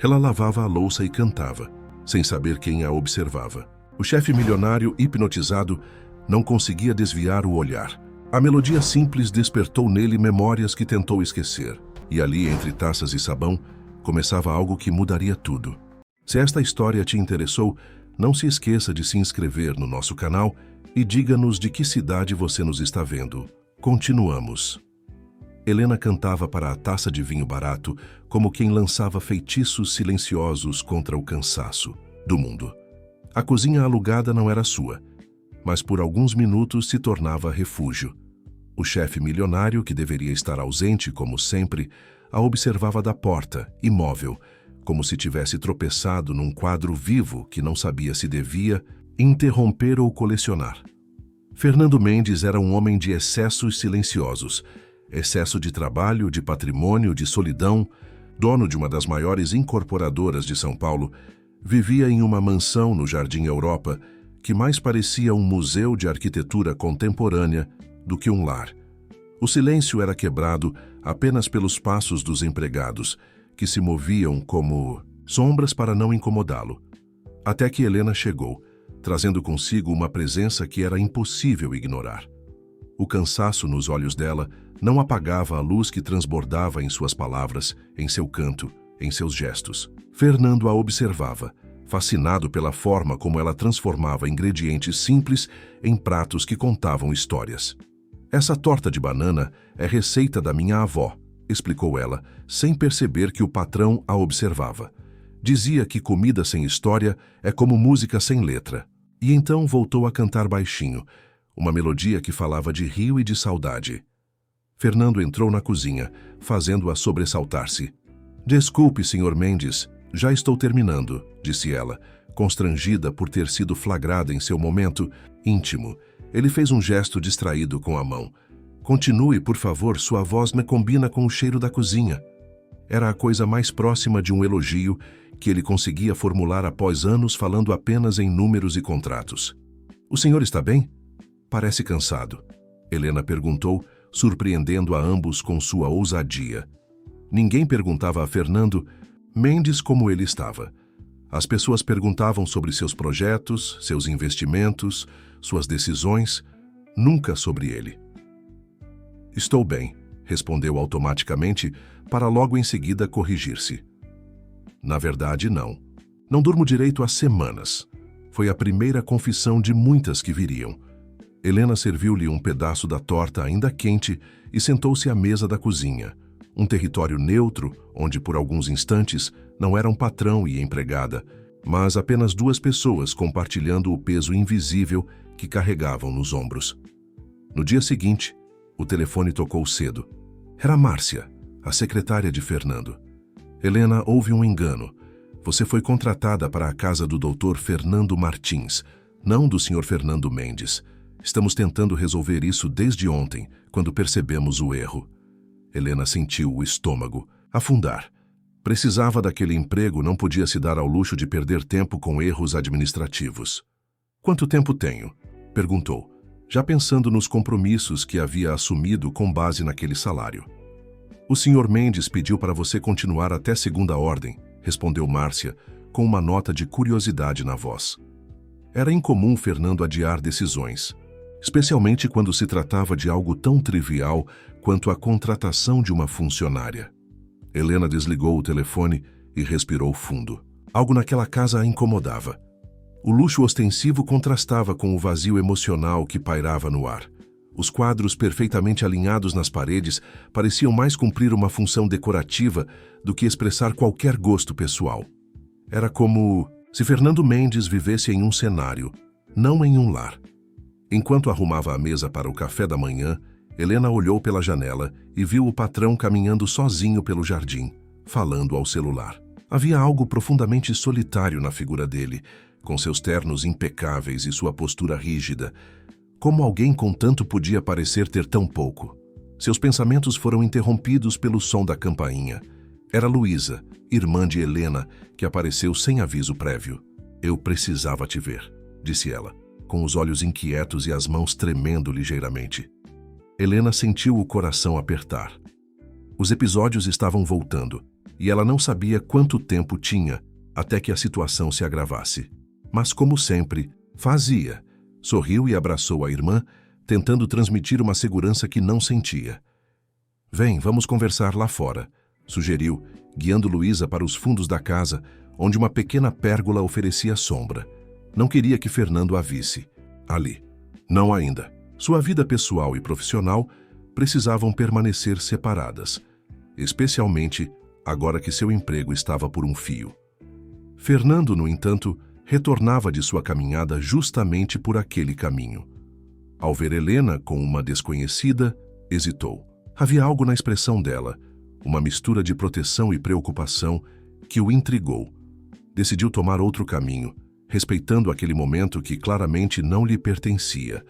Ela lavava a louça e cantava, sem saber quem a observava. O chefe milionário, hipnotizado, não conseguia desviar o olhar. A melodia simples despertou nele memórias que tentou esquecer. E ali, entre taças e sabão, começava algo que mudaria tudo. Se esta história te interessou, não se esqueça de se inscrever no nosso canal e diga-nos de que cidade você nos está vendo. Continuamos. Helena cantava para a taça de vinho barato como quem lançava feitiços silenciosos contra o cansaço do mundo. A cozinha alugada não era sua, mas por alguns minutos se tornava refúgio. O chefe milionário, que deveria estar ausente como sempre, a observava da porta, imóvel, como se tivesse tropeçado num quadro vivo que não sabia se devia interromper ou colecionar. Fernando Mendes era um homem de excessos silenciosos, excesso de trabalho, de patrimônio, de solidão. Dono de uma das maiores incorporadoras de São Paulo, vivia em uma mansão no Jardim Europa que mais parecia um museu de arquitetura contemporânea do que um lar. O silêncio era quebrado apenas pelos passos dos empregados, que se moviam como sombras para não incomodá-lo. Até que Helena chegou, trazendo consigo uma presença que era impossível ignorar. O cansaço nos olhos dela não apagava a luz que transbordava em suas palavras, em seu canto, em seus gestos. Fernando a observava, fascinado pela forma como ela transformava ingredientes simples em pratos que contavam histórias. Essa torta de banana é receita da minha avó, explicou ela, sem perceber que o patrão a observava. Dizia que comida sem história é como música sem letra. E então voltou a cantar baixinho, uma melodia que falava de rio e de saudade. Fernando entrou na cozinha, fazendo-a sobressaltar-se. Desculpe, Sr. Mendes, já estou terminando, disse ela, constrangida por ter sido flagrada em seu momento íntimo. Ele fez um gesto distraído com a mão. Continue, por favor, sua voz me combina com o cheiro da cozinha. Era a coisa mais próxima de um elogio que ele conseguia formular após anos falando apenas em números e contratos. O senhor está bem? Parece cansado. Helena perguntou, surpreendendo a ambos com sua ousadia. Ninguém perguntava a Fernando Mendes como ele estava. As pessoas perguntavam sobre seus projetos, seus investimentos, suas decisões, nunca sobre ele. Estou bem, respondeu automaticamente, para logo em seguida corrigir-se. Na verdade, não. Não durmo direito há semanas. Foi a primeira confissão de muitas que viriam. Helena serviu-lhe um pedaço da torta ainda quente e sentou-se à mesa da cozinha, um território neutro onde por alguns instantes não eram patrão e empregada, mas apenas duas pessoas compartilhando o peso invisível que carregavam nos ombros. No dia seguinte, o telefone tocou cedo. Era Márcia, a secretária de Fernando. Helena, houve um engano. Você foi contratada para a casa do Dr. Fernando Martins, não do Sr. Fernando Mendes. Estamos tentando resolver isso desde ontem, quando percebemos o erro. Helena sentiu o estômago afundar. Precisava daquele emprego, não podia se dar ao luxo de perder tempo com erros administrativos. Quanto tempo tenho? Perguntou, já pensando nos compromissos que havia assumido com base naquele salário. O Sr. Mendes pediu para você continuar até segunda ordem, respondeu Márcia, com uma nota de curiosidade na voz. Era incomum Fernando adiar decisões, especialmente quando se tratava de algo tão trivial quanto a contratação de uma funcionária. Helena desligou o telefone e respirou fundo. Algo naquela casa a incomodava. O luxo ostensivo contrastava com o vazio emocional que pairava no ar. Os quadros perfeitamente alinhados nas paredes pareciam mais cumprir uma função decorativa do que expressar qualquer gosto pessoal. Era como se Fernando Mendes vivesse em um cenário, não em um lar. Enquanto arrumava a mesa para o café da manhã, Helena olhou pela janela e viu o patrão caminhando sozinho pelo jardim, falando ao celular. Havia algo profundamente solitário na figura dele, com seus ternos impecáveis e sua postura rígida. Como alguém com tanto podia parecer ter tão pouco? Seus pensamentos foram interrompidos pelo som da campainha. Era Luísa, irmã de Helena, que apareceu sem aviso prévio. Eu precisava te ver, disse ela, com os olhos inquietos e as mãos tremendo ligeiramente. Helena sentiu o coração apertar. Os episódios estavam voltando, e ela não sabia quanto tempo tinha até que a situação se agravasse. Mas, como sempre, fazia. Sorriu e abraçou a irmã, tentando transmitir uma segurança que não sentia. "Vem, vamos conversar lá fora", sugeriu, guiando Luísa para os fundos da casa, onde uma pequena pérgola oferecia sombra. Não queria que Fernando a visse ali. Não ainda. Sua vida pessoal e profissional precisavam permanecer separadas, especialmente agora que seu emprego estava por um fio. Fernando, no entanto, retornava de sua caminhada justamente por aquele caminho. Ao ver Helena com uma desconhecida, hesitou. Havia algo na expressão dela, uma mistura de proteção e preocupação que o intrigou. Decidiu tomar outro caminho, respeitando aquele momento que claramente não lhe pertencia.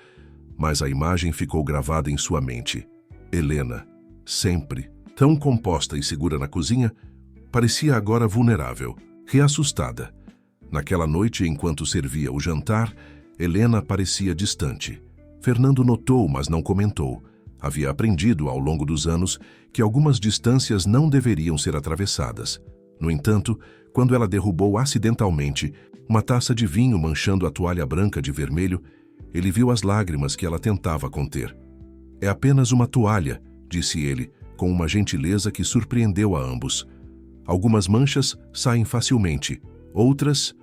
Mas a imagem ficou gravada em sua mente. Helena, sempre tão composta e segura na cozinha, parecia agora vulnerável, reassustada. Naquela noite, enquanto servia o jantar, Helena parecia distante. Fernando notou, mas não comentou. Havia aprendido ao longo dos anos que algumas distâncias não deveriam ser atravessadas. No entanto, quando ela derrubou acidentalmente uma taça de vinho manchando a toalha branca de vermelho, ele viu as lágrimas que ela tentava conter. "É apenas uma toalha", disse ele, com uma gentileza que surpreendeu a ambos. "Algumas manchas saem facilmente, outras..."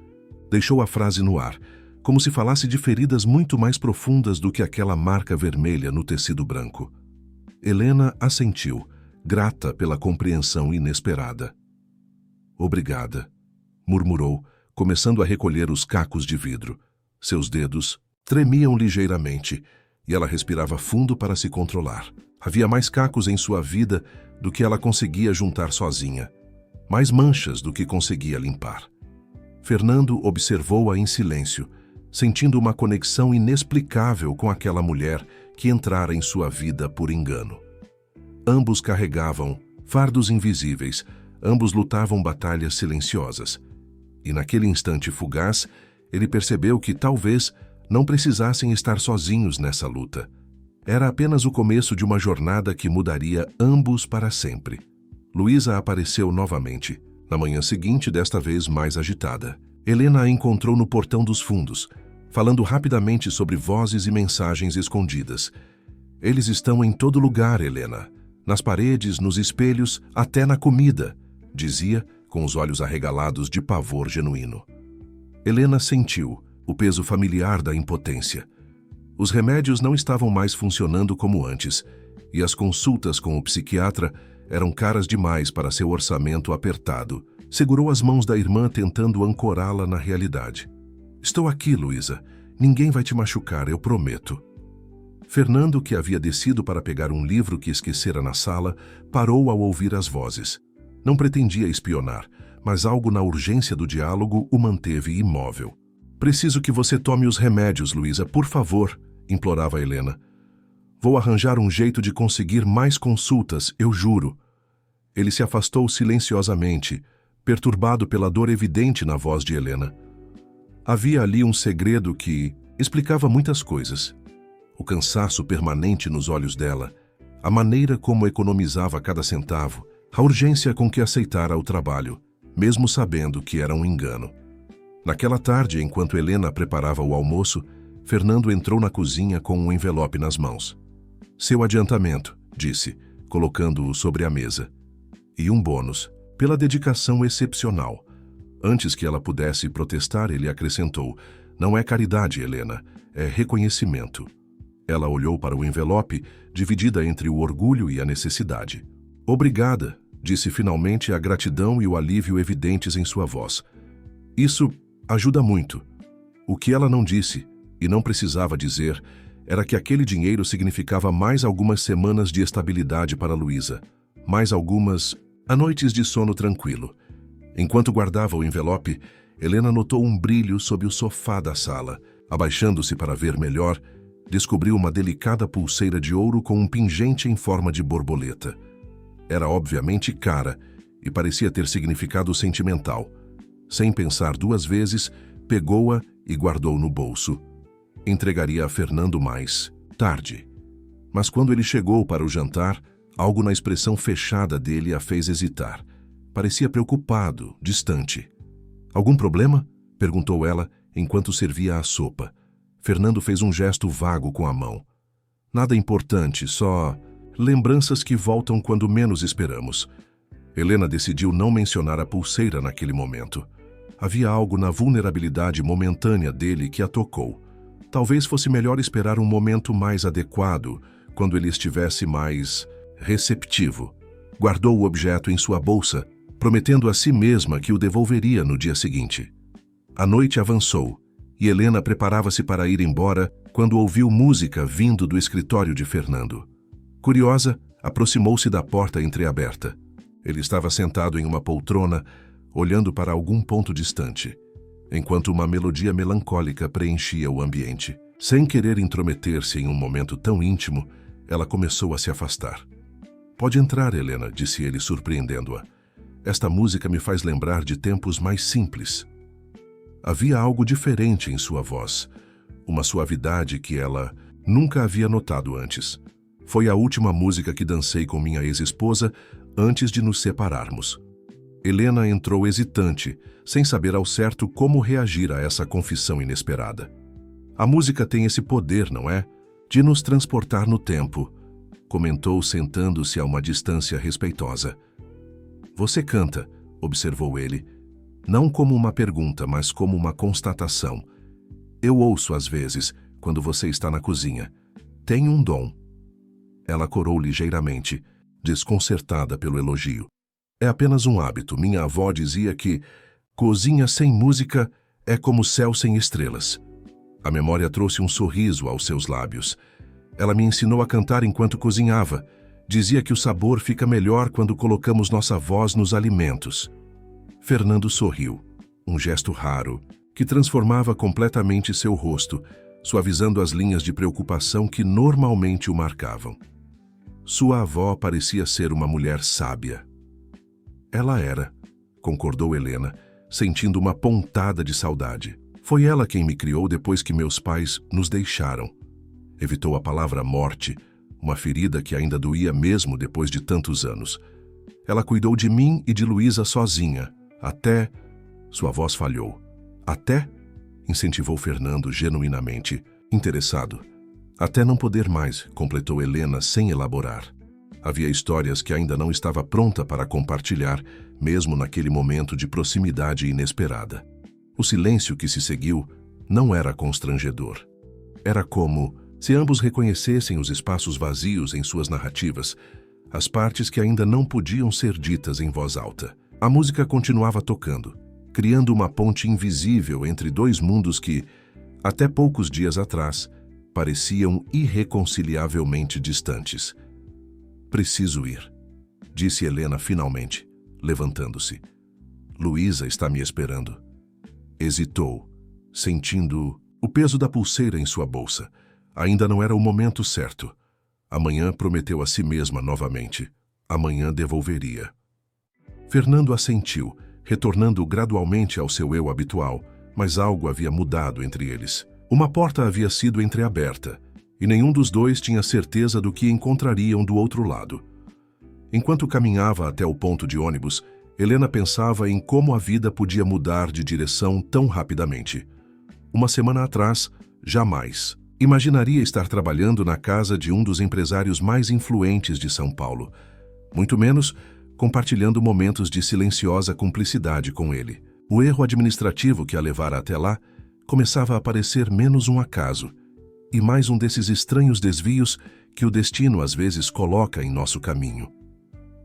Deixou a frase no ar, como se falasse de feridas muito mais profundas do que aquela marca vermelha no tecido branco. Helena assentiu, grata pela compreensão inesperada. "Obrigada", murmurou, começando a recolher os cacos de vidro. Seus dedos tremiam ligeiramente e ela respirava fundo para se controlar. Havia mais cacos em sua vida do que ela conseguia juntar sozinha, mais manchas do que conseguia limpar. Fernando observou-a em silêncio, sentindo uma conexão inexplicável com aquela mulher que entrara em sua vida por engano. Ambos carregavam fardos invisíveis, ambos lutavam batalhas silenciosas. E naquele instante fugaz, ele percebeu que talvez não precisassem estar sozinhos nessa luta. Era apenas o começo de uma jornada que mudaria ambos para sempre. Luísa apareceu novamente, na manhã seguinte, desta vez mais agitada. Helena a encontrou no portão dos fundos, falando rapidamente sobre vozes e mensagens escondidas. "Eles estão em todo lugar, Helena. Nas paredes, nos espelhos, até na comida", dizia, com os olhos arregalados de pavor genuíno. Helena sentiu o peso familiar da impotência. Os remédios não estavam mais funcionando como antes, e as consultas com o psiquiatra eram caras demais para seu orçamento apertado. Segurou as mãos da irmã tentando ancorá-la na realidade. "Estou aqui, Luísa. Ninguém vai te machucar, eu prometo." Fernando, que havia descido para pegar um livro que esquecera na sala, parou ao ouvir as vozes. Não pretendia espionar, mas algo na urgência do diálogo o manteve imóvel. "Preciso que você tome os remédios, Luísa, por favor", implorava Helena. "Vou arranjar um jeito de conseguir mais consultas, eu juro." Ele se afastou silenciosamente, perturbado pela dor evidente na voz de Helena. Havia ali um segredo que explicava muitas coisas. O cansaço permanente nos olhos dela, a maneira como economizava cada centavo, a urgência com que aceitara o trabalho, mesmo sabendo que era um engano. Naquela tarde, enquanto Helena preparava o almoço, Fernando entrou na cozinha com um envelope nas mãos. "Seu adiantamento", disse, colocando-o sobre a mesa. "E um bônus, pela dedicação excepcional." Antes que ela pudesse protestar, ele acrescentou: "Não é caridade, Helena, é reconhecimento." Ela olhou para o envelope, dividida entre o orgulho e a necessidade. "Obrigada", disse finalmente, a gratidão e o alívio evidentes em sua voz. "Isso ajuda muito." O que ela não disse, e não precisava dizer, era que aquele dinheiro significava mais algumas semanas de estabilidade para Luísa, mais algumas noites de sono tranquilo. Enquanto guardava o envelope, Helena notou um brilho sob o sofá da sala. Abaixando-se para ver melhor, descobriu uma delicada pulseira de ouro com um pingente em forma de borboleta. Era obviamente cara e parecia ter significado sentimental. Sem pensar duas vezes, pegou-a e guardou no bolso. Entregaria a Fernando mais tarde. Mas quando ele chegou para o jantar, algo na expressão fechada dele a fez hesitar. Parecia preocupado, distante. Algum problema? Perguntou ela enquanto servia a sopa. Fernando fez um gesto vago com a mão. Nada importante, só lembranças que voltam quando menos esperamos. Helena decidiu não mencionar a pulseira naquele momento. Havia algo na vulnerabilidade momentânea dele que a tocou. Talvez fosse melhor esperar um momento mais adequado, quando ele estivesse mais receptivo. Guardou o objeto em sua bolsa, prometendo a si mesma que o devolveria no dia seguinte. A noite avançou, e Helena preparava-se para ir embora quando ouviu música vindo do escritório de Fernando. Curiosa, aproximou-se da porta entreaberta. Ele estava sentado em uma poltrona, olhando para algum ponto distante, enquanto uma melodia melancólica preenchia o ambiente. Sem querer intrometer-se em um momento tão íntimo, ela começou a se afastar. "Pode entrar, Helena", disse ele, surpreendendo-a. "Esta música me faz lembrar de tempos mais simples." Havia algo diferente em sua voz, uma suavidade que ela nunca havia notado antes. "Foi a última música que dancei com minha ex-esposa antes de nos separarmos." Helena entrou hesitante, sem saber ao certo como reagir a essa confissão inesperada. "A música tem esse poder, não é? De nos transportar no tempo", comentou sentando-se a uma distância respeitosa. "Você canta", observou ele, não como uma pergunta, mas como uma constatação. "Eu ouço às vezes, quando você está na cozinha. Tem um dom." Ela corou ligeiramente, desconcertada pelo elogio. "É apenas um hábito. Minha avó dizia que cozinha sem música é como céu sem estrelas." A memória trouxe um sorriso aos seus lábios. "Ela me ensinou a cantar enquanto cozinhava. Dizia que o sabor fica melhor quando colocamos nossa voz nos alimentos." Fernando sorriu, um gesto raro, que transformava completamente seu rosto, suavizando as linhas de preocupação que normalmente o marcavam. Sua avó parecia ser uma mulher sábia. "Ela era", concordou Helena, sentindo uma pontada de saudade. "Foi ela quem me criou depois que meus pais nos deixaram." Evitou a palavra morte, uma ferida que ainda doía mesmo depois de tantos anos. "Ela cuidou de mim e de Luísa sozinha, até..." Sua voz falhou. "Até?", incentivou Fernando genuinamente, interessado. "Até não poder mais", completou Helena sem elaborar. Havia histórias que ainda não estava pronta para compartilhar, mesmo naquele momento de proximidade inesperada. O silêncio que se seguiu não era constrangedor. Era como se ambos reconhecessem os espaços vazios em suas narrativas, as partes que ainda não podiam ser ditas em voz alta. A música continuava tocando, criando uma ponte invisível entre dois mundos que, até poucos dias atrás, pareciam irreconciliavelmente distantes. "Preciso ir", disse Helena finalmente, levantando-se. "Luísa está me esperando." Hesitou, sentindo o peso da pulseira em sua bolsa. Ainda não era o momento certo. Amanhã prometeu a si mesma novamente. Amanhã devolveria. Fernando assentiu, retornando gradualmente ao seu eu habitual, mas algo havia mudado entre eles. Uma porta havia sido entreaberta, e nenhum dos dois tinha certeza do que encontrariam do outro lado. Enquanto caminhava até o ponto de ônibus, Helena pensava em como a vida podia mudar de direção tão rapidamente. Uma semana atrás, jamais imaginaria estar trabalhando na casa de um dos empresários mais influentes de São Paulo, muito menos compartilhando momentos de silenciosa cumplicidade com ele. O erro administrativo que a levara até lá começava a parecer menos um acaso e mais um desses estranhos desvios que o destino às vezes coloca em nosso caminho.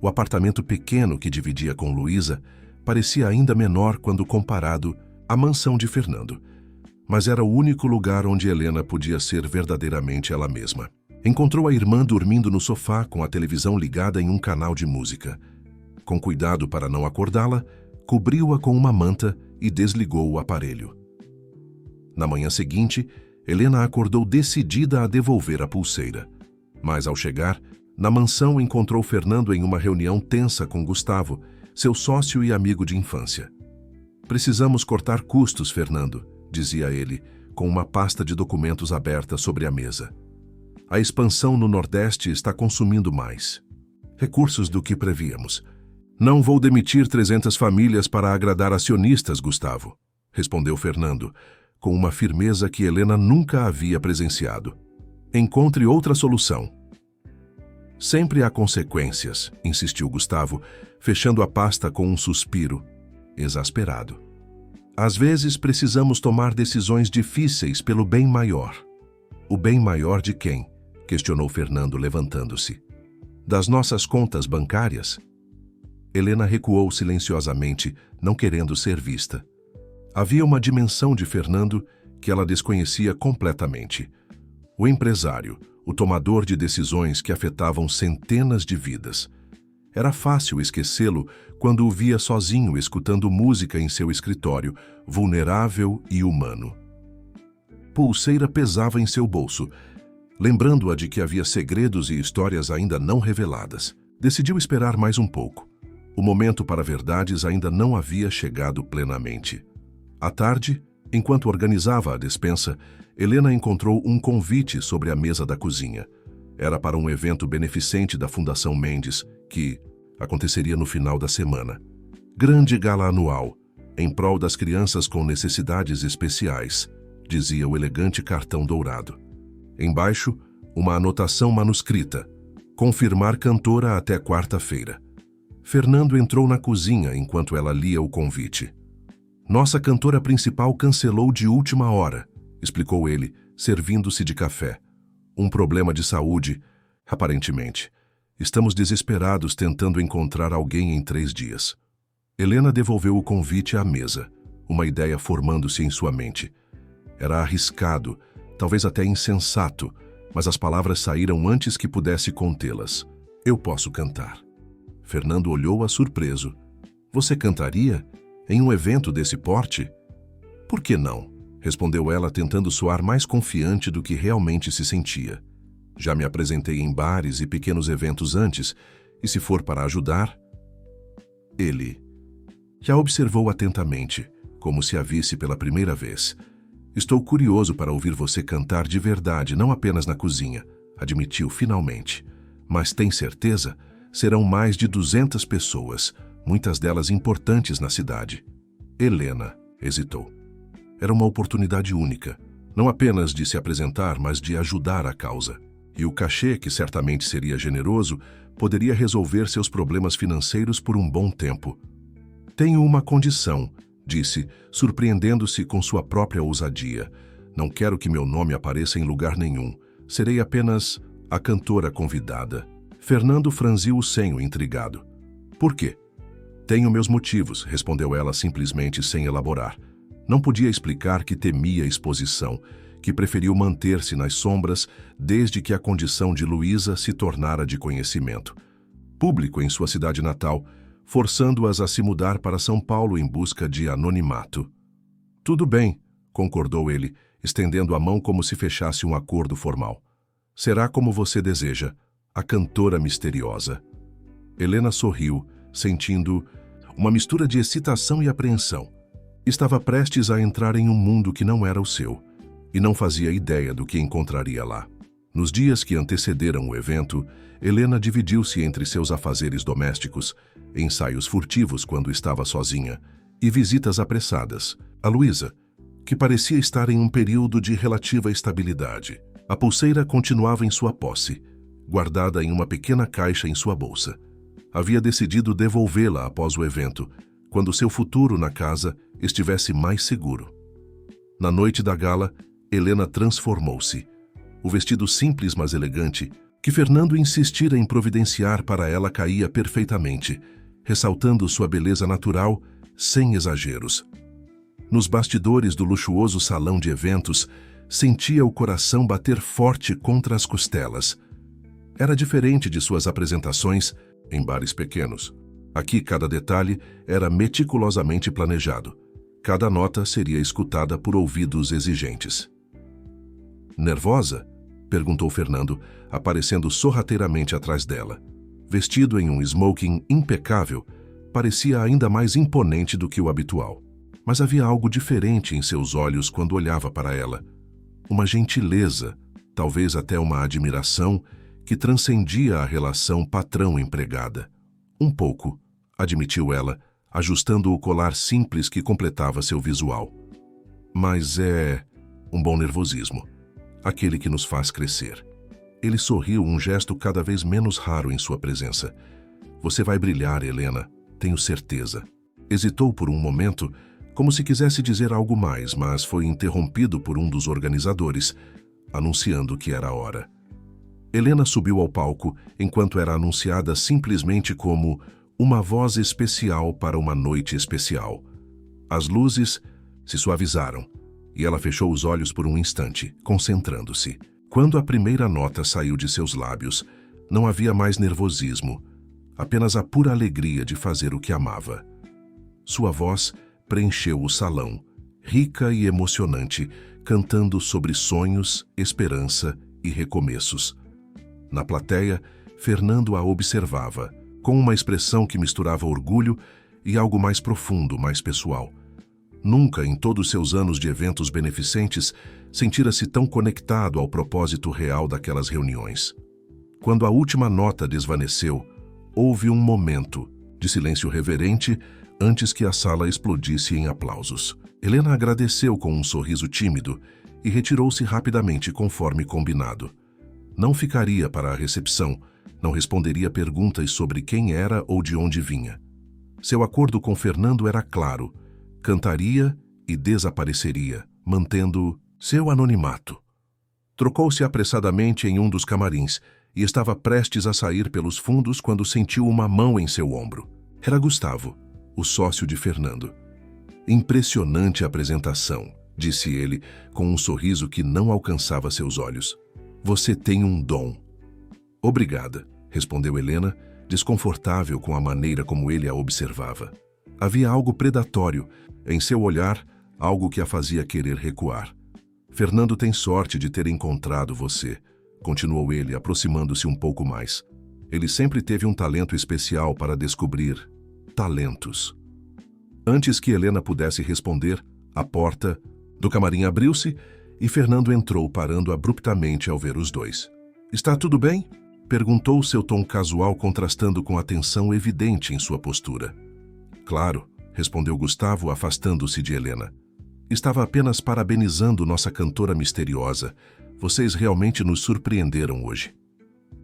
O apartamento pequeno que dividia com Luísa parecia ainda menor quando comparado à mansão de Fernando, mas era o único lugar onde Helena podia ser verdadeiramente ela mesma. Encontrou a irmã dormindo no sofá com a televisão ligada em um canal de música. Com cuidado para não acordá-la, cobriu-a com uma manta e desligou o aparelho. Na manhã seguinte, Helena acordou decidida a devolver a pulseira. Mas ao chegar, na mansão encontrou Fernando em uma reunião tensa com Gustavo, seu sócio e amigo de infância. "Precisamos cortar custos, Fernando", dizia ele, com uma pasta de documentos aberta sobre a mesa. "A expansão no Nordeste está consumindo mais recursos do que prevíamos. Não vou demitir 300 famílias para agradar acionistas, Gustavo, respondeu Fernando, com uma firmeza que Helena nunca havia presenciado. Encontre outra solução. Sempre há consequências, insistiu Gustavo, fechando a pasta com um suspiro, exasperado. Às vezes precisamos tomar decisões difíceis pelo bem maior. O bem maior de quem? Questionou Fernando, levantando-se. Das nossas contas bancárias? Helena recuou silenciosamente, não querendo ser vista. Havia uma dimensão de Fernando que ela desconhecia completamente. O empresário, o tomador de decisões que afetavam centenas de vidas. Era fácil esquecê-lo quando o via sozinho escutando música em seu escritório, vulnerável e humano. Pulseira pesava em seu bolso, lembrando-a de que havia segredos e histórias ainda não reveladas. Decidiu esperar mais um pouco. O momento para verdades ainda não havia chegado plenamente. À tarde, enquanto organizava a despensa, Helena encontrou um convite sobre a mesa da cozinha. Era para um evento beneficente da Fundação Mendes, que aconteceria no final da semana. Grande gala anual, em prol das crianças com necessidades especiais, dizia o elegante cartão dourado. Embaixo, uma anotação manuscrita. Confirmar cantora até quarta-feira. Fernando entrou na cozinha enquanto ela lia o convite. Nossa cantora principal cancelou de última hora, explicou ele, servindo-se de café. Um problema de saúde, aparentemente. Estamos desesperados tentando encontrar alguém em 3 dias. Helena devolveu o convite à mesa, uma ideia formando-se em sua mente. Era arriscado, talvez até insensato, mas as palavras saíram antes que pudesse contê-las. Eu posso cantar. Fernando olhou-a surpreso. Você cantaria? Em um evento desse porte? Por que não? Respondeu ela, tentando soar mais confiante do que realmente se sentia. Já me apresentei em bares e pequenos eventos antes, e se for para ajudar... Ele já observou atentamente, como se a visse pela primeira vez. Estou curioso para ouvir você cantar de verdade, não apenas na cozinha, admitiu finalmente. Mas tem certeza? Serão mais de 200 pessoas, muitas delas importantes na cidade. Helena hesitou. Era uma oportunidade única, não apenas de se apresentar, mas de ajudar a causa. E o cachê, que certamente seria generoso, poderia resolver seus problemas financeiros por um bom tempo. Tenho uma condição, disse, surpreendendo-se com sua própria ousadia. Não quero que meu nome apareça em lugar nenhum. Serei apenas a cantora convidada. Fernando franziu o senho, intrigado. Por quê? Tenho meus motivos, respondeu ela simplesmente sem elaborar. Não podia explicar que temia a exposição, que preferiu manter-se nas sombras desde que a condição de Luísa se tornara de conhecimento. Público em sua cidade natal, forçando-as a se mudar para São Paulo em busca de anonimato. Tudo bem, concordou ele, estendendo a mão como se fechasse um acordo formal. Será como você deseja, a cantora misteriosa. Helena sorriu, sentindo uma mistura de excitação e apreensão. Estava prestes a entrar em um mundo que não era o seu, e não fazia ideia do que encontraria lá. Nos dias que antecederam o evento, Helena dividiu-se entre seus afazeres domésticos, ensaios furtivos quando estava sozinha, e visitas apressadas. A Luísa, que parecia estar em um período de relativa estabilidade. A pulseira continuava em sua posse, guardada em uma pequena caixa em sua bolsa. Havia decidido devolvê-la após o evento, quando seu futuro na casa estivesse mais seguro. Na noite da gala, Helena transformou-se. O vestido simples, mas elegante, que Fernando insistira em providenciar para ela, caía perfeitamente, ressaltando sua beleza natural, sem exageros. Nos bastidores do luxuoso salão de eventos, sentia o coração bater forte contra as costelas. Era diferente de suas apresentações em bares pequenos. Aqui cada detalhe era meticulosamente planejado. Cada nota seria escutada por ouvidos exigentes. Nervosa? Perguntou Fernando, aparecendo sorrateiramente atrás dela. Vestido em um smoking impecável, parecia ainda mais imponente do que o habitual. Mas havia algo diferente em seus olhos quando olhava para ela. Uma gentileza, talvez até uma admiração, que transcendia a relação patrão-empregada. Um pouco, admitiu ela, ajustando o colar simples que completava seu visual. Mas é um bom nervosismo, aquele que nos faz crescer. Ele sorriu, um gesto cada vez menos raro em sua presença. Você vai brilhar, Helena, tenho certeza. Hesitou por um momento, como se quisesse dizer algo mais, mas foi interrompido por um dos organizadores, anunciando que era a hora. Helena subiu ao palco enquanto era anunciada simplesmente como uma voz especial para uma noite especial. As luzes se suavizaram e ela fechou os olhos por um instante, concentrando-se. Quando a primeira nota saiu de seus lábios, não havia mais nervosismo, apenas a pura alegria de fazer o que amava. Sua voz preencheu o salão, rica e emocionante, cantando sobre sonhos, esperança e recomeços. Na plateia, Fernando a observava, com uma expressão que misturava orgulho e algo mais profundo, mais pessoal. Nunca, em todos seus anos de eventos beneficentes, sentira-se tão conectado ao propósito real daquelas reuniões. Quando a última nota desvaneceu, houve um momento de silêncio reverente antes que a sala explodisse em aplausos. Helena agradeceu com um sorriso tímido e retirou-se rapidamente conforme combinado. Não ficaria para a recepção, não responderia perguntas sobre quem era ou de onde vinha. Seu acordo com Fernando era claro: cantaria e desapareceria, mantendo seu anonimato. Trocou-se apressadamente em um dos camarins e estava prestes a sair pelos fundos quando sentiu uma mão em seu ombro. Era Gustavo, o sócio de Fernando. Impressionante apresentação, disse ele, com um sorriso que não alcançava seus olhos. Você tem um dom. Obrigada, respondeu Helena, desconfortável com a maneira como ele a observava. Havia algo predatório em seu olhar, algo que a fazia querer recuar. Fernando tem sorte de ter encontrado você, continuou ele, aproximando-se um pouco mais. Ele sempre teve um talento especial para descobrir talentos. Antes que Helena pudesse responder, a porta do camarim abriu-se e Fernando entrou, parando abruptamente ao ver os dois. Está tudo bem? Perguntou, seu tom casual contrastando com a tensão evidente em sua postura. Claro, respondeu Gustavo, afastando-se de Helena. Estava apenas parabenizando nossa cantora misteriosa. Vocês realmente nos surpreenderam hoje.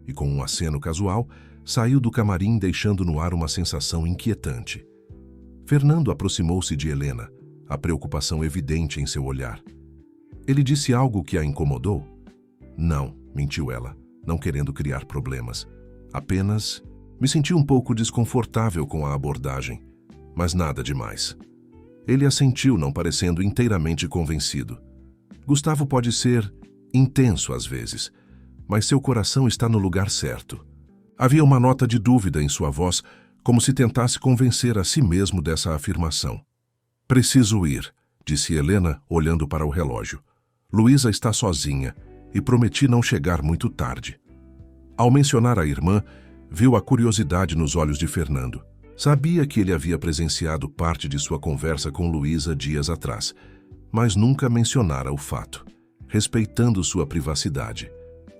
E com um aceno casual, saiu do camarim deixando no ar uma sensação inquietante. Fernando aproximou-se de Helena, a preocupação evidente em seu olhar. Ele disse algo que a incomodou? Não, mentiu ela, não querendo criar problemas. Apenas me senti um pouco desconfortável com a abordagem, mas nada demais. Ele assentiu, não parecendo inteiramente convencido. Gustavo pode ser intenso às vezes, mas seu coração está no lugar certo. Havia uma nota de dúvida em sua voz, como se tentasse convencer a si mesmo dessa afirmação. Preciso ir, disse Helena, olhando para o relógio. Luísa está sozinha e prometi não chegar muito tarde. Ao mencionar a irmã, viu a curiosidade nos olhos de Fernando. Sabia que ele havia presenciado parte de sua conversa com Luísa dias atrás, mas nunca mencionara o fato, respeitando sua privacidade.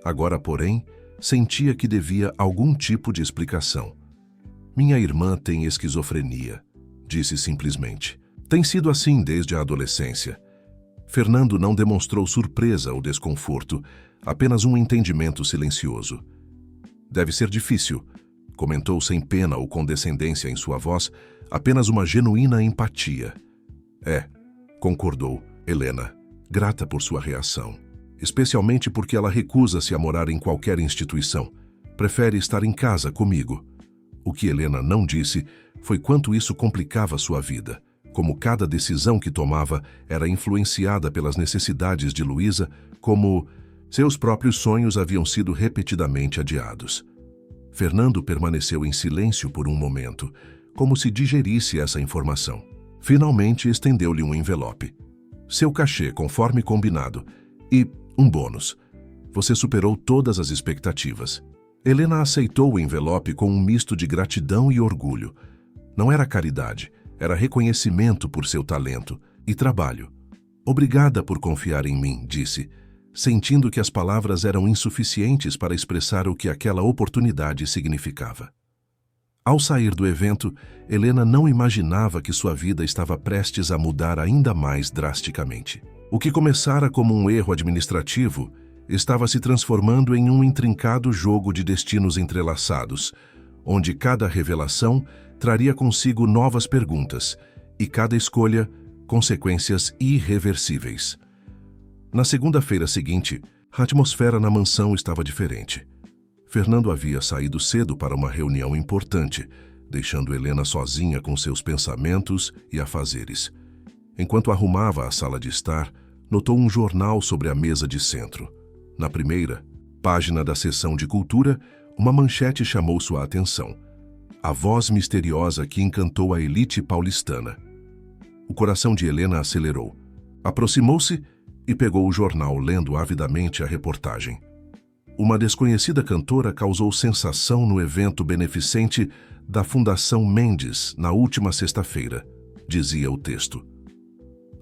Agora, porém, sentia que devia algum tipo de explicação. Minha irmã tem esquizofrenia, disse simplesmente. Tem sido assim desde a adolescência. Fernando não demonstrou surpresa ou desconforto, apenas um entendimento silencioso. Deve ser difícil, comentou sem pena ou condescendência em sua voz, apenas uma genuína empatia. É, concordou Helena, grata por sua reação. Especialmente porque ela recusa-se a morar em qualquer instituição. Prefere estar em casa comigo. O que Helena não disse foi quanto isso complicava sua vida, como cada decisão que tomava era influenciada pelas necessidades de Luísa, como seus próprios sonhos haviam sido repetidamente adiados. Fernando permaneceu em silêncio por um momento, como se digerisse essa informação. Finalmente estendeu-lhe um envelope. Seu cachê, conforme combinado, e um bônus. Você superou todas as expectativas. Helena aceitou o envelope com um misto de gratidão e orgulho. Não era caridade, era reconhecimento por seu talento e trabalho. Obrigada por confiar em mim, disse, sentindo que as palavras eram insuficientes para expressar o que aquela oportunidade significava. Ao sair do evento, Helena não imaginava que sua vida estava prestes a mudar ainda mais drasticamente. O que começara como um erro administrativo estava se transformando em um intrincado jogo de destinos entrelaçados, onde cada revelação traria consigo novas perguntas e cada escolha consequências irreversíveis. Na segunda-feira seguinte, a atmosfera na mansão estava diferente. Fernando havia saído cedo para uma reunião importante, deixando Helena sozinha com seus pensamentos e afazeres. Enquanto arrumava a sala de estar, notou um jornal sobre a mesa de centro. Na primeira página da seção de cultura, uma manchete chamou sua atenção. A voz misteriosa que encantou a elite paulistana. O coração de Helena acelerou. Aproximou-se e pegou o jornal, lendo avidamente a reportagem. Uma desconhecida cantora causou sensação no evento beneficente da Fundação Mendes na última sexta-feira, dizia o texto.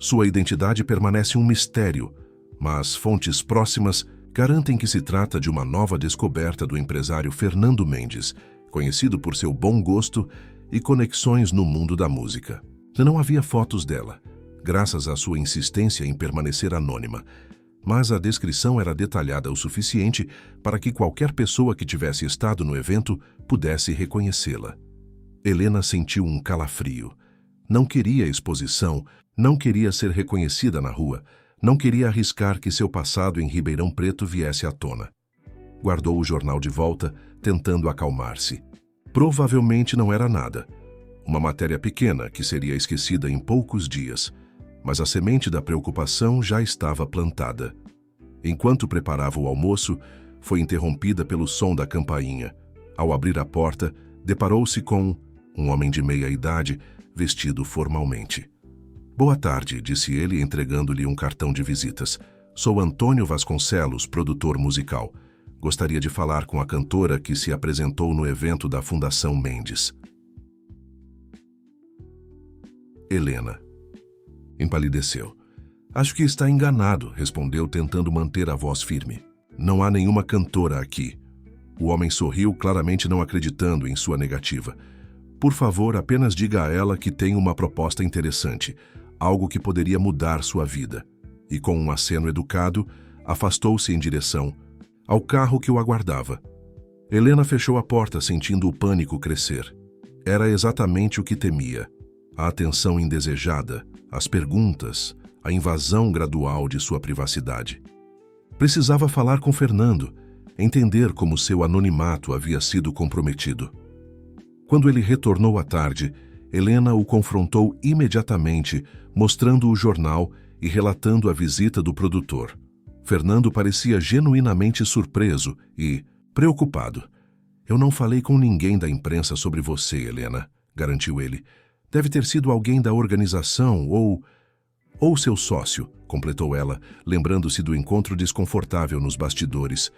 Sua identidade permanece um mistério, mas fontes próximas garantem que se trata de uma nova descoberta do empresário Fernando Mendes, conhecido por seu bom gosto e conexões no mundo da música. Não havia fotos dela, graças à sua insistência em permanecer anônima, mas a descrição era detalhada o suficiente para que qualquer pessoa que tivesse estado no evento pudesse reconhecê-la. Helena sentiu um calafrio. Não queria exposição, não queria ser reconhecida na rua, não queria arriscar que seu passado em Ribeirão Preto viesse à tona. Guardou o jornal de volta, tentando acalmar-se. Provavelmente não era nada. Uma matéria pequena que seria esquecida em poucos dias, mas a semente da preocupação já estava plantada. Enquanto preparava o almoço, foi interrompida pelo som da campainha. Ao abrir a porta, deparou-se com um homem de meia idade, vestido formalmente. "Boa tarde", disse ele, entregando-lhe um cartão de visitas. "Sou Antônio Vasconcelos, produtor musical. Gostaria de falar com a cantora que se apresentou no evento da Fundação Mendes." Helena empalideceu. "Acho que está enganado", respondeu, tentando manter a voz firme. "Não há nenhuma cantora aqui." O homem sorriu, claramente não acreditando em sua negativa. "Por favor, apenas diga a ela que tenho uma proposta interessante, algo que poderia mudar sua vida." E com um aceno educado, afastou-se em direção ao carro que o aguardava. Helena fechou a porta, sentindo o pânico crescer. Era exatamente o que temia. A atenção indesejada, as perguntas, a invasão gradual de sua privacidade. Precisava falar com Fernando, entender como seu anonimato havia sido comprometido. Quando ele retornou à tarde, Helena o confrontou imediatamente, mostrando o jornal e relatando a visita do produtor. Fernando parecia genuinamente surpreso e preocupado. "Eu não falei com ninguém da imprensa sobre você, Helena", garantiu ele. "Deve ter sido alguém da organização ou seu sócio", completou ela, lembrando-se do encontro desconfortável nos bastidores.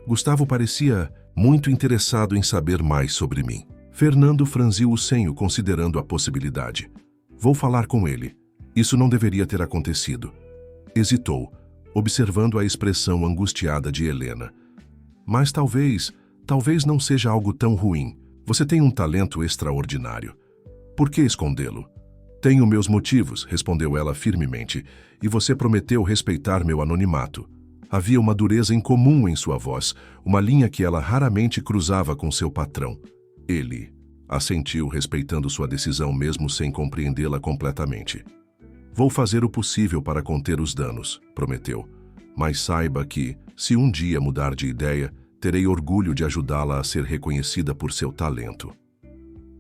"Gustavo parecia muito interessado em saber mais sobre mim." Fernando franziu o senho, considerando a possibilidade. "Vou falar com ele. Isso não deveria ter acontecido." Hesitou, observando a expressão angustiada de Helena. "Mas talvez não seja algo tão ruim. Você tem um talento extraordinário. Por que escondê-lo?" "Tenho meus motivos", respondeu ela firmemente, "e você prometeu respeitar meu anonimato." Havia uma dureza incomum em sua voz, uma linha que ela raramente cruzava com seu patrão. Ele assentiu, respeitando sua decisão mesmo sem compreendê-la completamente. "Vou fazer o possível para conter os danos", prometeu. "Mas saiba que, se um dia mudar de ideia, terei orgulho de ajudá-la a ser reconhecida por seu talento."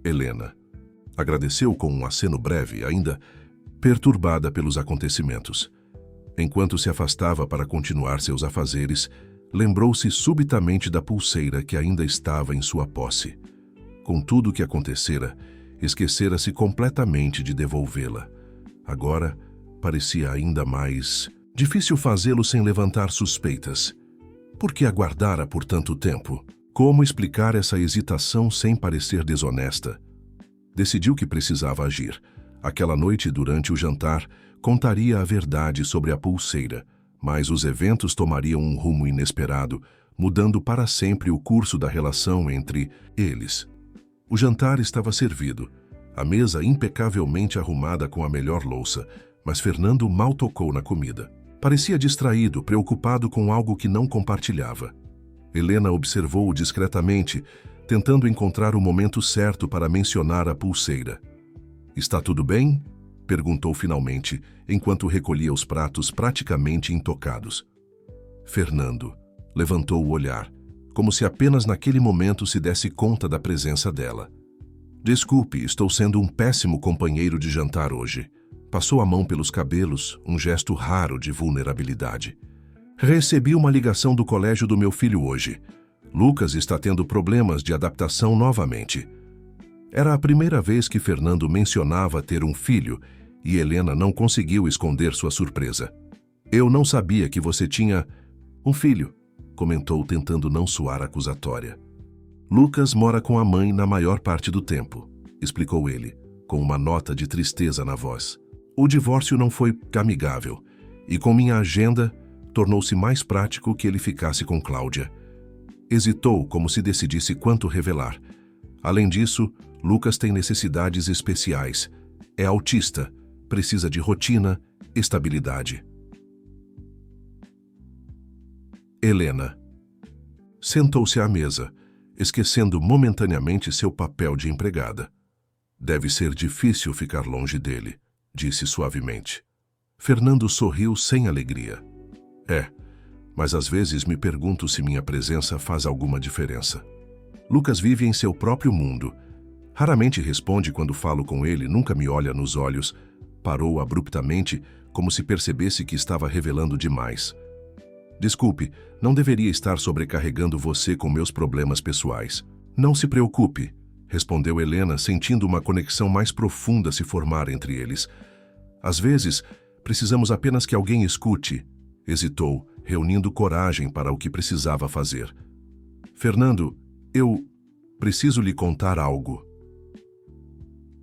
Helena agradeceu com um aceno breve, ainda perturbada pelos acontecimentos. Enquanto se afastava para continuar seus afazeres, lembrou-se subitamente da pulseira que ainda estava em sua posse. Com tudo o que acontecera, esquecera-se completamente de devolvê-la. Agora, parecia ainda mais difícil fazê-lo sem levantar suspeitas. Por que aguardara por tanto tempo? Como explicar essa hesitação sem parecer desonesta? Decidiu que precisava agir. Aquela noite, durante o jantar, contaria a verdade sobre a pulseira, mas os eventos tomariam um rumo inesperado, mudando para sempre o curso da relação entre eles. O jantar estava servido, a mesa impecavelmente arrumada com a melhor louça, mas Fernando mal tocou na comida. Parecia distraído, preocupado com algo que não compartilhava. Helena observou-o discretamente, tentando encontrar o momento certo para mencionar a pulseira. "Está tudo bem?" perguntou finalmente, enquanto recolhia os pratos praticamente intocados. Fernando levantou o olhar, como se apenas naquele momento se desse conta da presença dela. "Desculpe, estou sendo um péssimo companheiro de jantar hoje." Passou a mão pelos cabelos, um gesto raro de vulnerabilidade. "Recebi uma ligação do colégio do meu filho hoje. Lucas está tendo problemas de adaptação novamente." Era a primeira vez que Fernando mencionava ter um filho e Helena não conseguiu esconder sua surpresa. "Eu não sabia que você tinha um filho", comentou tentando não soar acusatória. "Lucas mora com a mãe na maior parte do tempo", explicou ele, com uma nota de tristeza na voz. "O divórcio não foi amigável e com minha agenda tornou-se mais prático que ele ficasse com Cláudia." Hesitou, como se decidisse quanto revelar. "Além disso, Lucas tem necessidades especiais. É autista, precisa de rotina, estabilidade." Helena sentou-se à mesa, esquecendo momentaneamente seu papel de empregada. "Deve ser difícil ficar longe dele", disse suavemente. Fernando sorriu sem alegria. "É, mas às vezes me pergunto se minha presença faz alguma diferença. Lucas vive em seu próprio mundo. Raramente responde quando falo com ele, nunca me olha nos olhos." Parou abruptamente, como se percebesse que estava revelando demais. "Desculpe, não deveria estar sobrecarregando você com meus problemas pessoais." "Não se preocupe", respondeu Helena, sentindo uma conexão mais profunda se formar entre eles. "Às vezes, precisamos apenas que alguém escute." Hesitou, reunindo coragem para o que precisava fazer. "Fernando, eu preciso lhe contar algo."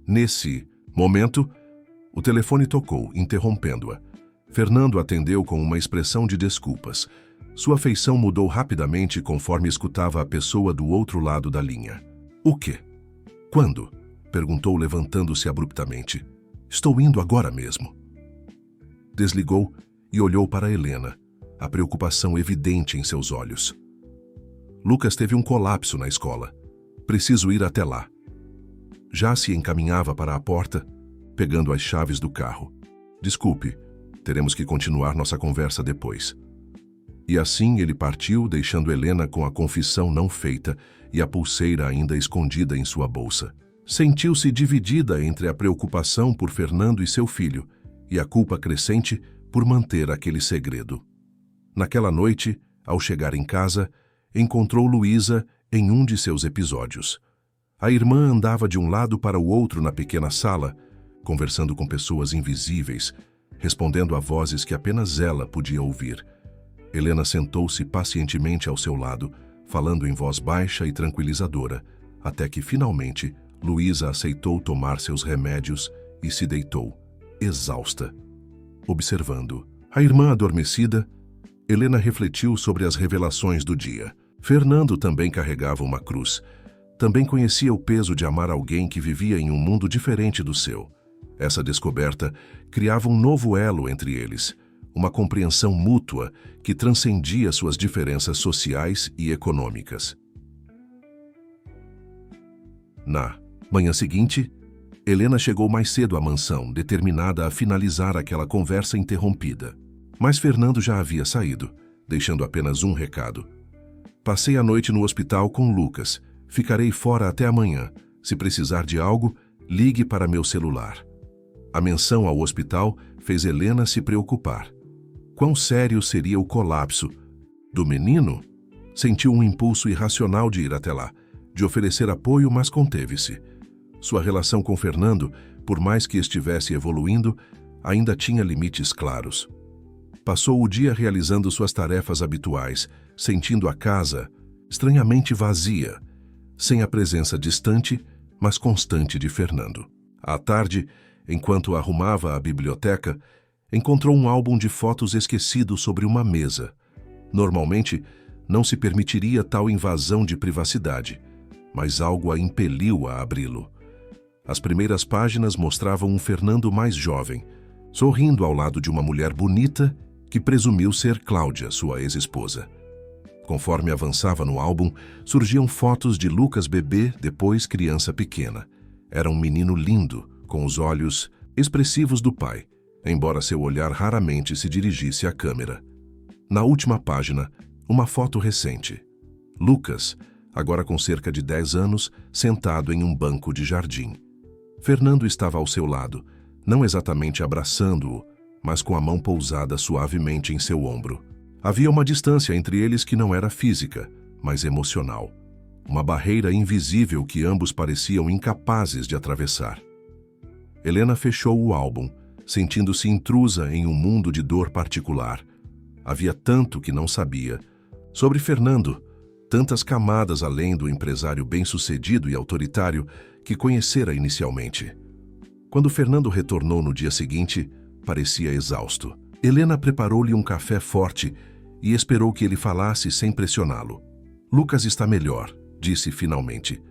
Nesse momento, o telefone tocou, interrompendo-a. Fernando atendeu com uma expressão de desculpas. Sua feição mudou rapidamente conforme escutava a pessoa do outro lado da linha. "O quê? Quando?" perguntou, levantando-se abruptamente. "Estou indo agora mesmo." Desligou e olhou para Helena, a preocupação evidente em seus olhos. "Lucas teve um colapso na escola. Preciso ir até lá." Já se encaminhava para a porta, pegando as chaves do carro. "Desculpe, teremos que continuar nossa conversa depois." E assim ele partiu, deixando Helena com a confissão não feita e a pulseira ainda escondida em sua bolsa. Sentiu-se dividida entre a preocupação por Fernando e seu filho e a culpa crescente por manter aquele segredo. Naquela noite, ao chegar em casa, encontrou Luísa em um de seus episódios. A irmã andava de um lado para o outro na pequena sala, conversando com pessoas invisíveis, respondendo a vozes que apenas ela podia ouvir. Helena sentou-se pacientemente ao seu lado, falando em voz baixa e tranquilizadora, até que, finalmente, Luísa aceitou tomar seus remédios e se deitou, exausta. Observando a irmã adormecida, Helena refletiu sobre as revelações do dia. Fernando também carregava uma cruz. Também conhecia o peso de amar alguém que vivia em um mundo diferente do seu. Essa descoberta criava um novo elo entre eles, uma compreensão mútua que transcendia suas diferenças sociais e econômicas. Na manhã seguinte, Helena chegou mais cedo à mansão, determinada a finalizar aquela conversa interrompida. Mas Fernando já havia saído, deixando apenas um recado. "Passei a noite no hospital com Lucas. Ficarei fora até amanhã. Se precisar de algo, ligue para meu celular." A menção ao hospital fez Helena se preocupar. Quão sério seria o colapso do menino? Sentiu um impulso irracional de ir até lá, de oferecer apoio, mas conteve-se. Sua relação com Fernando, por mais que estivesse evoluindo, ainda tinha limites claros. Passou o dia realizando suas tarefas habituais, sentindo a casa estranhamente vazia, sem a presença distante, mas constante de Fernando. À tarde, enquanto arrumava a biblioteca, encontrou um álbum de fotos esquecido sobre uma mesa. Normalmente, não se permitiria tal invasão de privacidade, mas algo a impeliu a abri-lo. As primeiras páginas mostravam um Fernando mais jovem, sorrindo ao lado de uma mulher bonita que presumiu ser Cláudia, sua ex-esposa. Conforme avançava no álbum, surgiam fotos de Lucas bebê, depois criança pequena. Era um menino lindo, com os olhos expressivos do pai, embora seu olhar raramente se dirigisse à câmera. Na última página, uma foto recente. Lucas, agora com cerca de 10 anos, sentado em um banco de jardim. Fernando estava ao seu lado, não exatamente abraçando-o, mas com a mão pousada suavemente em seu ombro. Havia uma distância entre eles que não era física, mas emocional. Uma barreira invisível que ambos pareciam incapazes de atravessar. Helena fechou o álbum, sentindo-se intrusa em um mundo de dor particular. Havia tanto que não sabia. Sobre Fernando, tantas camadas além do empresário bem-sucedido e autoritário que conhecera inicialmente. Quando Fernando retornou no dia seguinte, parecia exausto. Helena preparou-lhe um café forte e esperou que ele falasse sem pressioná-lo. Lucas está melhor, disse finalmente.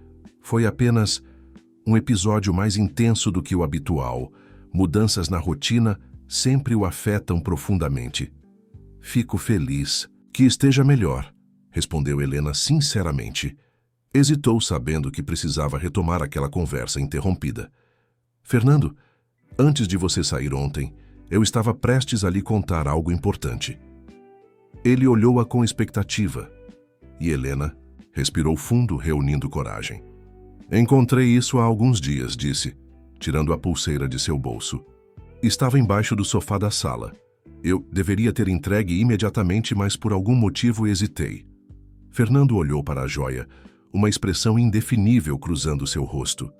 Foi apenas um episódio mais intenso do que o habitual. Mudanças na rotina sempre o afetam profundamente. Fico feliz que esteja melhor, respondeu Helena sinceramente. Hesitou, sabendo que precisava retomar aquela conversa interrompida. Fernando, antes de você sair ontem, eu estava prestes a lhe contar algo importante. Ele olhou-a com expectativa, e Helena respirou fundo, reunindo coragem. Encontrei isso há alguns dias, disse, tirando a pulseira de seu bolso. Estava embaixo do sofá da sala. Eu deveria ter entregue imediatamente, mas por algum motivo hesitei. Fernando olhou para a joia, uma expressão indefinível cruzando seu rosto.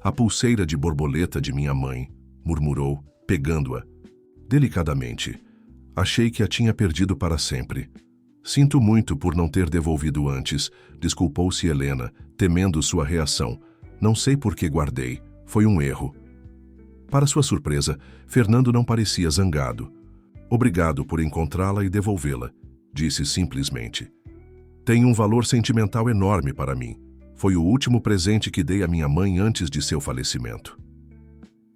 A pulseira de borboleta de minha mãe, murmurou, pegando-a. Delicadamente. Achei que a tinha perdido para sempre. Sinto muito por não ter devolvido antes, desculpou-se Helena, temendo sua reação. Não sei por que guardei. Foi um erro. Para sua surpresa, Fernando não parecia zangado. Obrigado por encontrá-la e devolvê-la, disse simplesmente. Tem um valor sentimental enorme para mim. Foi o último presente que dei à minha mãe antes de seu falecimento.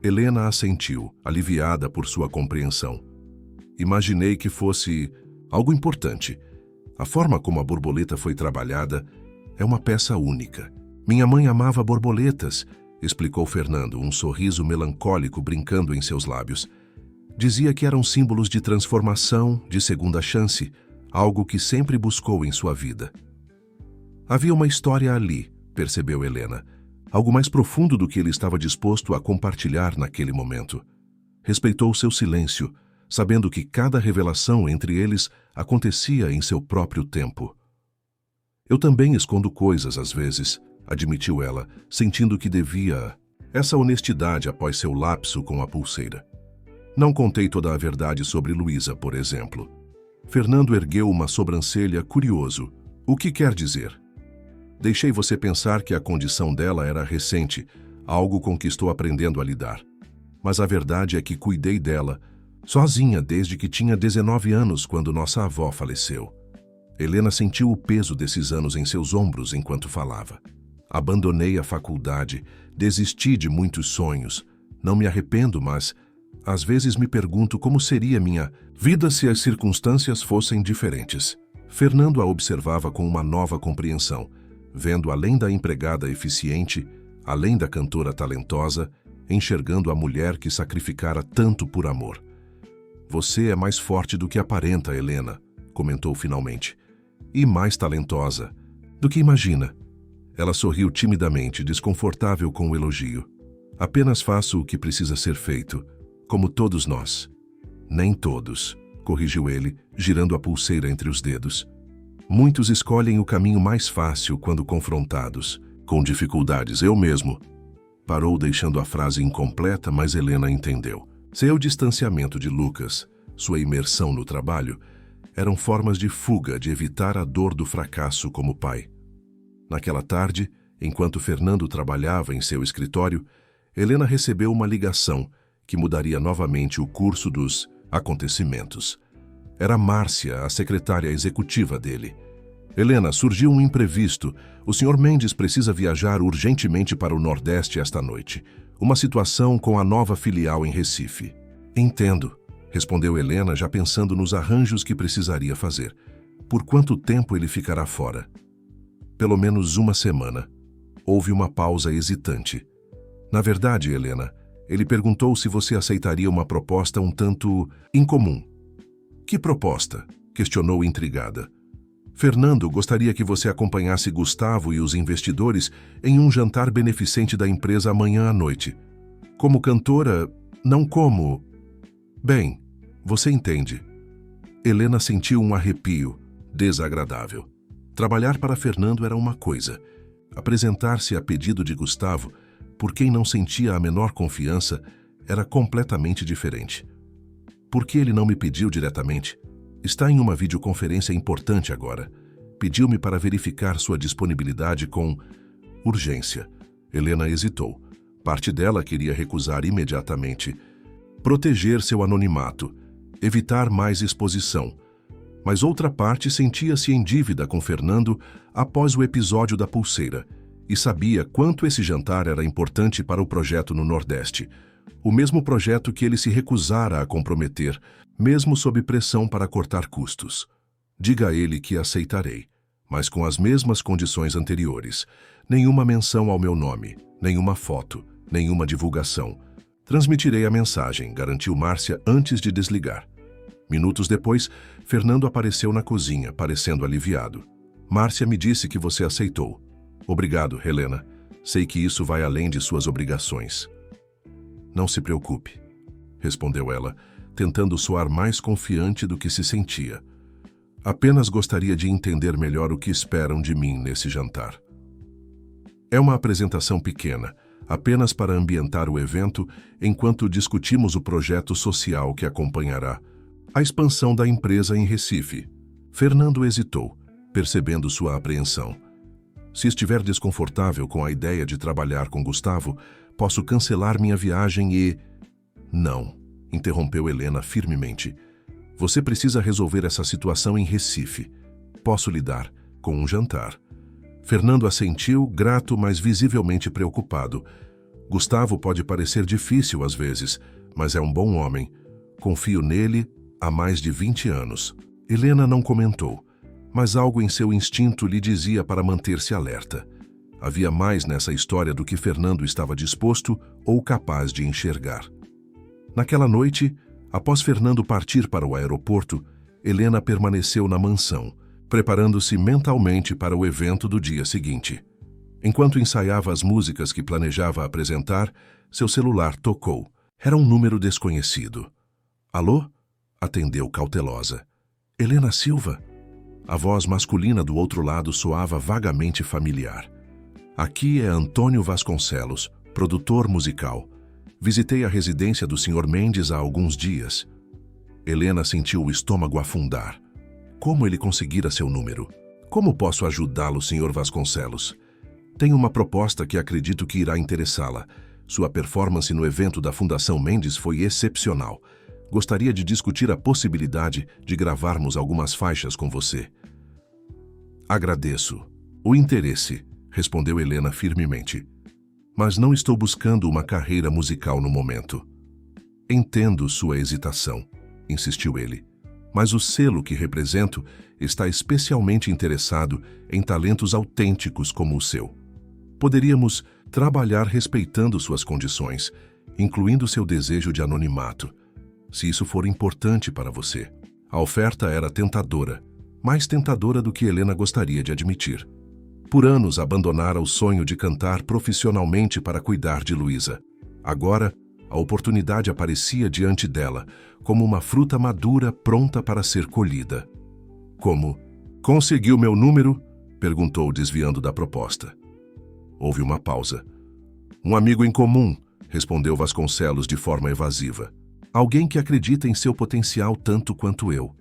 Helena assentiu, aliviada por sua compreensão. Imaginei que fosse algo importante. A forma como a borboleta foi trabalhada é uma peça única. Minha mãe amava borboletas, explicou Fernando, um sorriso melancólico brincando em seus lábios. Dizia que eram símbolos de transformação, de segunda chance, algo que sempre buscou em sua vida. Havia uma história ali, percebeu Helena, algo mais profundo do que ele estava disposto a compartilhar naquele momento. Respeitou seu silêncio, sabendo que cada revelação entre eles acontecia em seu próprio tempo. Eu também escondo coisas às vezes, admitiu ela, sentindo que devia essa honestidade após seu lapso com a pulseira. Não contei toda a verdade sobre Luísa, por exemplo. Fernando ergueu uma sobrancelha, curioso. O que quer dizer? Deixei você pensar que a condição dela era recente, algo com que estou aprendendo a lidar. Mas a verdade é que cuidei dela, sozinha desde que tinha 19 anos, quando nossa avó faleceu. Helena sentiu o peso desses anos em seus ombros enquanto falava. Abandonei a faculdade, desisti de muitos sonhos. Não me arrependo, mas às vezes me pergunto como seria minha vida se as circunstâncias fossem diferentes. Fernando a observava com uma nova compreensão, vendo além da empregada eficiente, além da cantora talentosa, enxergando a mulher que sacrificara tanto por amor. Você é mais forte do que aparenta, Helena, comentou finalmente, e mais talentosa do que imagina. Ela sorriu timidamente, desconfortável com o elogio. Apenas faço o que precisa ser feito, como todos nós. Nem todos, corrigiu ele, girando a pulseira entre os dedos. Muitos escolhem o caminho mais fácil quando confrontados com dificuldades. Eu mesmo. Parou, deixando a frase incompleta, mas Helena entendeu. Seu distanciamento de Lucas, sua imersão no trabalho, eram formas de fuga, de evitar a dor do fracasso como pai. Naquela tarde, enquanto Fernando trabalhava em seu escritório, Helena recebeu uma ligação que mudaria novamente o curso dos acontecimentos. Era Márcia, a secretária executiva dele. Helena, surgiu um imprevisto. O Sr. Mendes precisa viajar urgentemente para o Nordeste esta noite. Uma situação com a nova filial em Recife. Entendo, respondeu Helena, já pensando nos arranjos que precisaria fazer. Por quanto tempo ele ficará fora? Pelo menos uma semana. Houve uma pausa hesitante. Na verdade, Helena, ele perguntou se você aceitaria uma proposta um tanto incomum. Que proposta? Questionou intrigada. Fernando gostaria que você acompanhasse Gustavo e os investidores em um jantar beneficente da empresa amanhã à noite. Como cantora, não como... Bem, você entende. Helena sentiu um arrepio desagradável. Trabalhar para Fernando era uma coisa. Apresentar-se a pedido de Gustavo, por quem não sentia a menor confiança, era completamente diferente. Por que ele não me pediu diretamente? Está em uma videoconferência importante agora. Pediu-me para verificar sua disponibilidade com urgência. Helena hesitou. Parte dela queria recusar imediatamente. Proteger seu anonimato. Evitar mais exposição. Mas outra parte sentia-se em dívida com Fernando após o episódio da pulseira e sabia quanto esse jantar era importante para o projeto no Nordeste. O mesmo projeto que ele se recusara a comprometer, mesmo sob pressão para cortar custos. Diga a ele que aceitarei, mas com as mesmas condições anteriores. Nenhuma menção ao meu nome, nenhuma foto, nenhuma divulgação. Transmitirei a mensagem, garantiu Márcia antes de desligar. Minutos depois, Fernando apareceu na cozinha, parecendo aliviado. Márcia me disse que você aceitou. Obrigado, Helena. Sei que isso vai além de suas obrigações. Não se preocupe, respondeu ela, tentando soar mais confiante do que se sentia. Apenas gostaria de entender melhor o que esperam de mim nesse jantar. É uma apresentação pequena, apenas para ambientar o evento enquanto discutimos o projeto social que acompanhará a expansão da empresa em Recife. Fernando hesitou, percebendo sua apreensão. Se estiver desconfortável com a ideia de trabalhar com Gustavo, posso cancelar minha viagem e... Não, interrompeu Helena firmemente. Você precisa resolver essa situação em Recife. Posso lidar com um jantar. Fernando assentiu, grato, mas visivelmente preocupado. Gustavo pode parecer difícil às vezes, mas é um bom homem. Confio nele há mais de 20 anos. Helena não comentou, mas algo em seu instinto lhe dizia para manter-se alerta. Havia mais nessa história do que Fernando estava disposto ou capaz de enxergar. Naquela noite, após Fernando partir para o aeroporto, Helena permaneceu na mansão, preparando-se mentalmente para o evento do dia seguinte. Enquanto ensaiava as músicas que planejava apresentar, seu celular tocou. Era um número desconhecido. Alô? Atendeu cautelosa. Helena Silva? A voz masculina do outro lado soava vagamente familiar. Aqui é Antônio Vasconcelos, produtor musical. Visitei a residência do Sr. Mendes há alguns dias. Helena sentiu o estômago afundar. Como ele conseguira seu número? Como posso ajudá-lo, Sr. Vasconcelos? Tenho uma proposta que acredito que irá interessá-la. Sua performance no evento da Fundação Mendes foi excepcional. Gostaria de discutir a possibilidade de gravarmos algumas faixas com você. Agradeço o interesse, respondeu Helena firmemente. Mas não estou buscando uma carreira musical no momento. Entendo sua hesitação, insistiu ele. Mas o selo que represento está especialmente interessado em talentos autênticos como o seu. Poderíamos trabalhar respeitando suas condições, incluindo seu desejo de anonimato, se isso for importante para você. A oferta era tentadora, mais tentadora do que Helena gostaria de admitir. Por anos abandonara o sonho de cantar profissionalmente para cuidar de Luísa. Agora, a oportunidade aparecia diante dela, como uma fruta madura pronta para ser colhida. Como? Conseguiu meu número? Perguntou, desviando da proposta. Houve uma pausa. Um amigo em comum, respondeu Vasconcelos de forma evasiva. Alguém que acredita em seu potencial tanto quanto eu.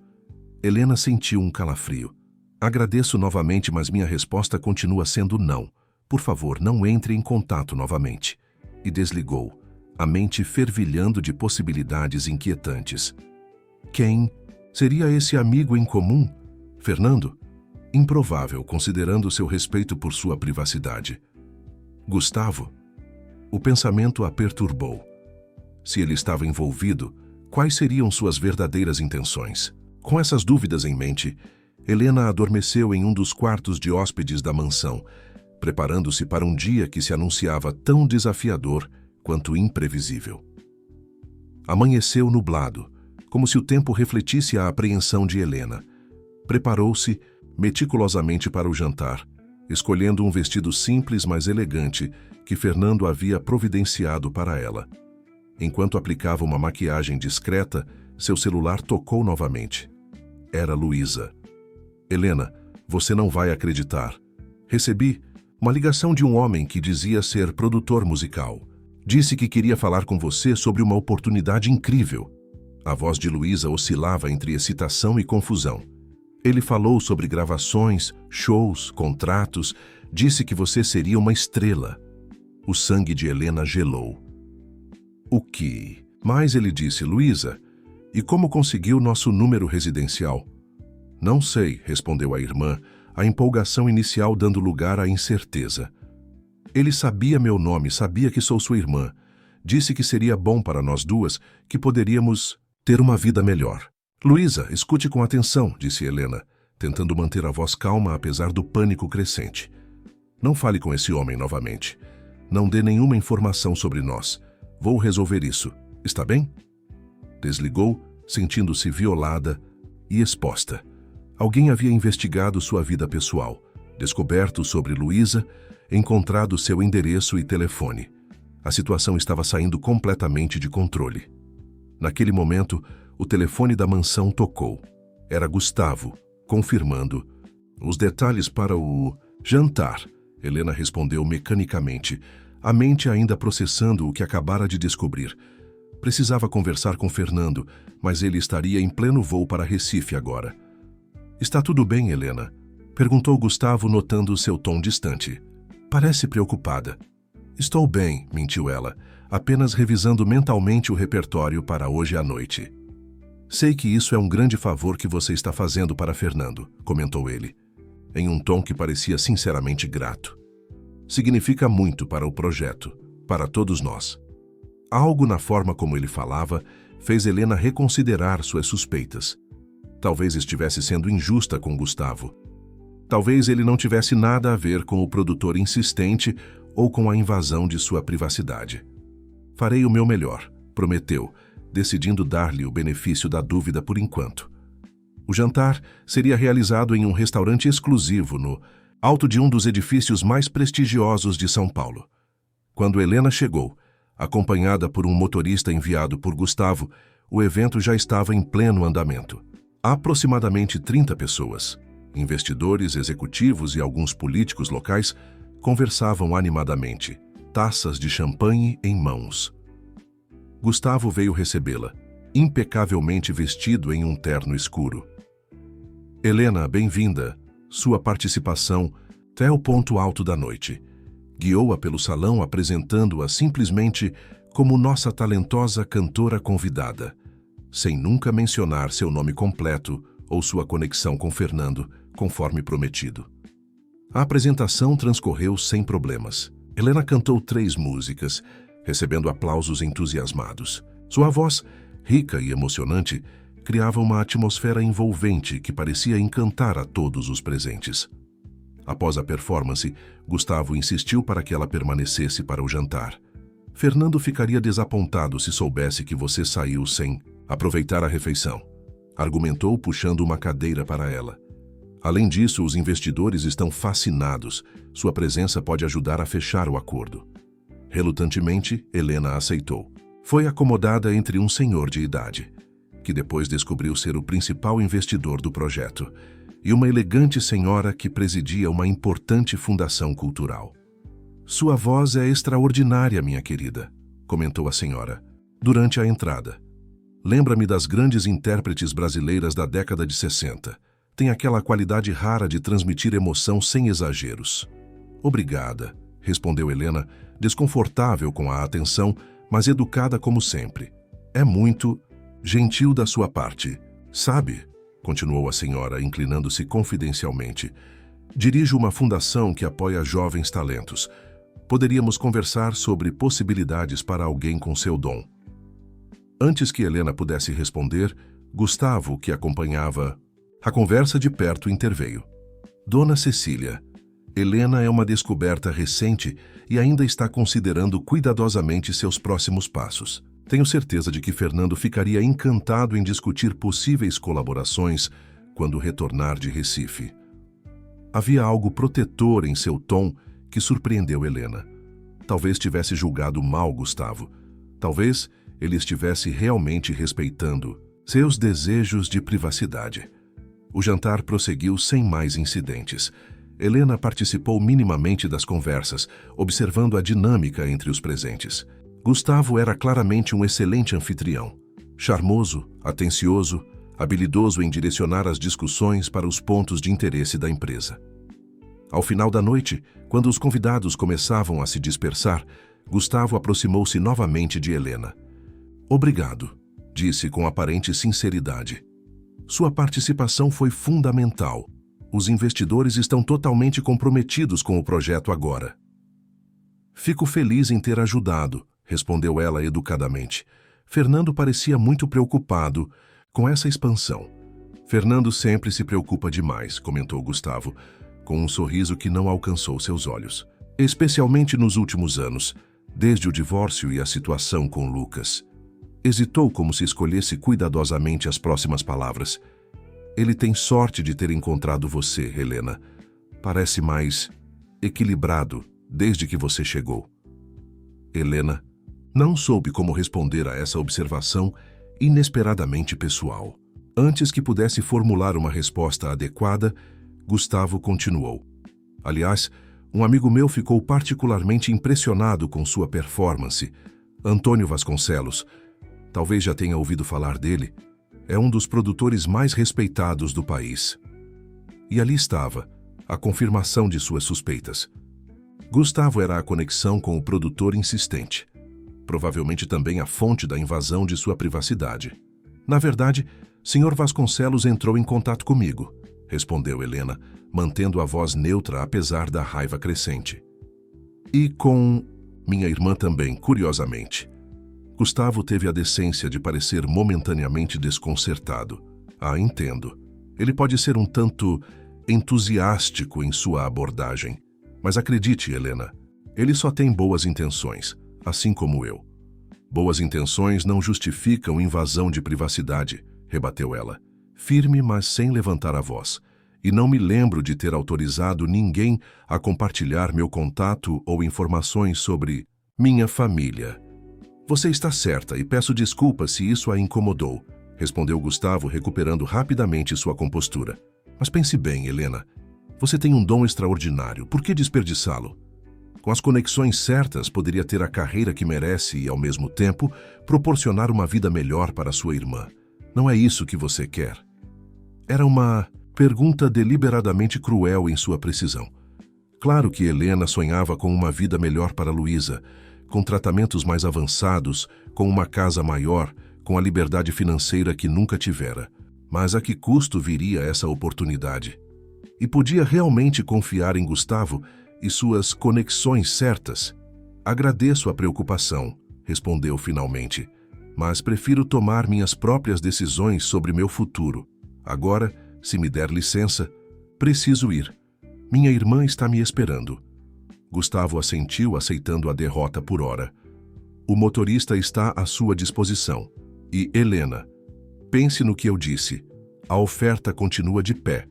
Helena sentiu um calafrio. Agradeço novamente, mas minha resposta continua sendo não. Por favor, não entre em contato novamente. E desligou, a mente fervilhando de possibilidades inquietantes. Quem seria esse amigo em comum? Fernando? Improvável, considerando seu respeito por sua privacidade. Gustavo? O pensamento a perturbou. Se ele estava envolvido, quais seriam suas verdadeiras intenções? Com essas dúvidas em mente, Helena adormeceu em um dos quartos de hóspedes da mansão, preparando-se para um dia que se anunciava tão desafiador quanto imprevisível. Amanheceu nublado, como se o tempo refletisse a apreensão de Helena. Preparou-se meticulosamente para o jantar, escolhendo um vestido simples, mas elegante, que Fernando havia providenciado para ela. Enquanto aplicava uma maquiagem discreta, seu celular tocou novamente. Era Luísa. Helena, você não vai acreditar. Recebi uma ligação de um homem que dizia ser produtor musical. Disse que queria falar com você sobre uma oportunidade incrível. A voz de Luísa oscilava entre excitação e confusão. Ele falou sobre gravações, shows, contratos, disse que você seria uma estrela. O sangue de Helena gelou. O que? Mas ele disse, Luísa, e como conseguiu nosso número residencial? Não sei, respondeu a irmã, a empolgação inicial dando lugar à incerteza. Ele sabia meu nome, sabia que sou sua irmã. Disse que seria bom para nós duas, que poderíamos ter uma vida melhor. Luísa, escute com atenção, disse Helena, tentando manter a voz calma apesar do pânico crescente. Não fale com esse homem novamente. Não dê nenhuma informação sobre nós. Vou resolver isso. Está bem? Desligou, sentindo-se violada e exposta. Alguém havia investigado sua vida pessoal, descoberto sobre Luísa, encontrado seu endereço e telefone. A situação estava saindo completamente de controle. Naquele momento, o telefone da mansão tocou. Era Gustavo, confirmando. Os detalhes para o jantar, Helena respondeu mecanicamente, a mente ainda processando o que acabara de descobrir. Precisava conversar com Fernando, mas ele estaria em pleno voo para Recife agora. Está tudo bem, Helena? Perguntou Gustavo, notando seu tom distante. Parece preocupada. Estou bem, mentiu ela, apenas revisando mentalmente o repertório para hoje à noite. Sei que isso é um grande favor que você está fazendo para Fernando, comentou ele, em um tom que parecia sinceramente grato. Significa muito para o projeto, para todos nós. Algo na forma como ele falava fez Helena reconsiderar suas suspeitas. Talvez estivesse sendo injusta com Gustavo. Talvez ele não tivesse nada a ver com o produtor insistente ou com a invasão de sua privacidade. Farei o meu melhor, prometeu, decidindo dar-lhe o benefício da dúvida por enquanto. O jantar seria realizado em um restaurante exclusivo no alto de um dos edifícios mais prestigiosos de São Paulo. Quando Helena chegou, acompanhada por um motorista enviado por Gustavo, o evento já estava em pleno andamento. Aproximadamente 30 pessoas, investidores, executivos e alguns políticos locais, conversavam animadamente, taças de champanhe em mãos. Gustavo veio recebê-la, impecavelmente vestido em um terno escuro. Helena, bem-vinda. Sua participação é o ponto alto da noite. Guiou-a pelo salão, apresentando-a simplesmente como nossa talentosa cantora convidada, sem nunca mencionar seu nome completo ou sua conexão com Fernando, conforme prometido. A apresentação transcorreu sem problemas. Helena cantou 3 músicas, recebendo aplausos entusiasmados. Sua voz, rica e emocionante, criava uma atmosfera envolvente que parecia encantar a todos os presentes. Após a performance, Gustavo insistiu para que ela permanecesse para o jantar. Fernando ficaria desapontado se soubesse que você saiu sem aproveitar a refeição, argumentou puxando uma cadeira para ela. Além disso, os investidores estão fascinados. Sua presença pode ajudar a fechar o acordo. Relutantemente, Helena aceitou. Foi acomodada entre um senhor de idade, que depois descobriu ser o principal investidor do projeto, e uma elegante senhora que presidia uma importante fundação cultural. Sua voz é extraordinária, minha querida, comentou a senhora, durante a entrada. Lembra-me das grandes intérpretes brasileiras da década de 60. Tem aquela qualidade rara de transmitir emoção sem exageros. Obrigada, respondeu Helena, desconfortável com a atenção, mas educada como sempre. É muito gentil da sua parte. Sabe, continuou a senhora, inclinando-se confidencialmente. Dirijo uma fundação que apoia jovens talentos. Poderíamos conversar sobre possibilidades para alguém com seu dom. Antes que Helena pudesse responder, Gustavo, que acompanhava a conversa de perto, interveio. Dona Cecília, Helena é uma descoberta recente e ainda está considerando cuidadosamente seus próximos passos. Tenho certeza de que Fernando ficaria encantado em discutir possíveis colaborações quando retornar de Recife. Havia algo protetor em seu tom que surpreendeu Helena. Talvez tivesse julgado mal Gustavo. Talvez ele estivesse realmente respeitando seus desejos de privacidade. O jantar prosseguiu sem mais incidentes. Helena participou minimamente das conversas, observando a dinâmica entre os presentes. Gustavo era claramente um excelente anfitrião. Charmoso, atencioso, habilidoso em direcionar as discussões para os pontos de interesse da empresa. Ao final da noite, quando os convidados começavam a se dispersar, Gustavo aproximou-se novamente de Helena. "Obrigado", disse com aparente sinceridade. "Sua participação foi fundamental. Os investidores estão totalmente comprometidos com o projeto agora." "Fico feliz em ter ajudado", respondeu ela educadamente. Fernando parecia muito preocupado com essa expansão. "Fernando sempre se preocupa demais", comentou Gustavo, com um sorriso que não alcançou seus olhos. "Especialmente nos últimos anos, desde o divórcio e a situação com Lucas." Hesitou como se escolhesse cuidadosamente as próximas palavras. "Ele tem sorte de ter encontrado você, Helena. Parece mais equilibrado desde que você chegou." Helena não soube como responder a essa observação inesperadamente pessoal. Antes que pudesse formular uma resposta adequada, Gustavo continuou. "Aliás, um amigo meu ficou particularmente impressionado com sua performance. Antônio Vasconcelos. Talvez já tenha ouvido falar dele. É um dos produtores mais respeitados do país." E ali estava, a confirmação de suas suspeitas. Gustavo era a conexão com o produtor insistente. Provavelmente também a fonte da invasão de sua privacidade. "Na verdade, Sr. Vasconcelos entrou em contato comigo", respondeu Helena, mantendo a voz neutra apesar da raiva crescente. "E com minha irmã também, curiosamente." Gustavo teve a decência de parecer momentaneamente desconcertado. "Ah, entendo. Ele pode ser um tanto entusiástico em sua abordagem. Mas acredite, Helena, ele só tem boas intenções, assim como eu." "Boas intenções não justificam invasão de privacidade", rebateu ela, firme, mas sem levantar a voz. "E não me lembro de ter autorizado ninguém a compartilhar meu contato ou informações sobre minha família." "Você está certa e peço desculpas se isso a incomodou", respondeu Gustavo, recuperando rapidamente sua compostura. "Mas pense bem, Helena. Você tem um dom extraordinário. Por que desperdiçá-lo? Com as conexões certas, poderia ter a carreira que merece e, ao mesmo tempo, proporcionar uma vida melhor para sua irmã. Não é isso que você quer?" Era uma pergunta deliberadamente cruel em sua precisão. Claro que Helena sonhava com uma vida melhor para Luísa, com tratamentos mais avançados, com uma casa maior, com a liberdade financeira que nunca tivera. Mas a que custo viria essa oportunidade? E podia realmente confiar em Gustavo e suas conexões certas? "Agradeço a preocupação", respondeu finalmente, "mas prefiro tomar minhas próprias decisões sobre meu futuro. Agora, se me der licença, preciso ir. Minha irmã está me esperando." Gustavo assentiu, aceitando a derrota por hora. "O motorista está à sua disposição. E, Helena, pense no que eu disse. A oferta continua de pé."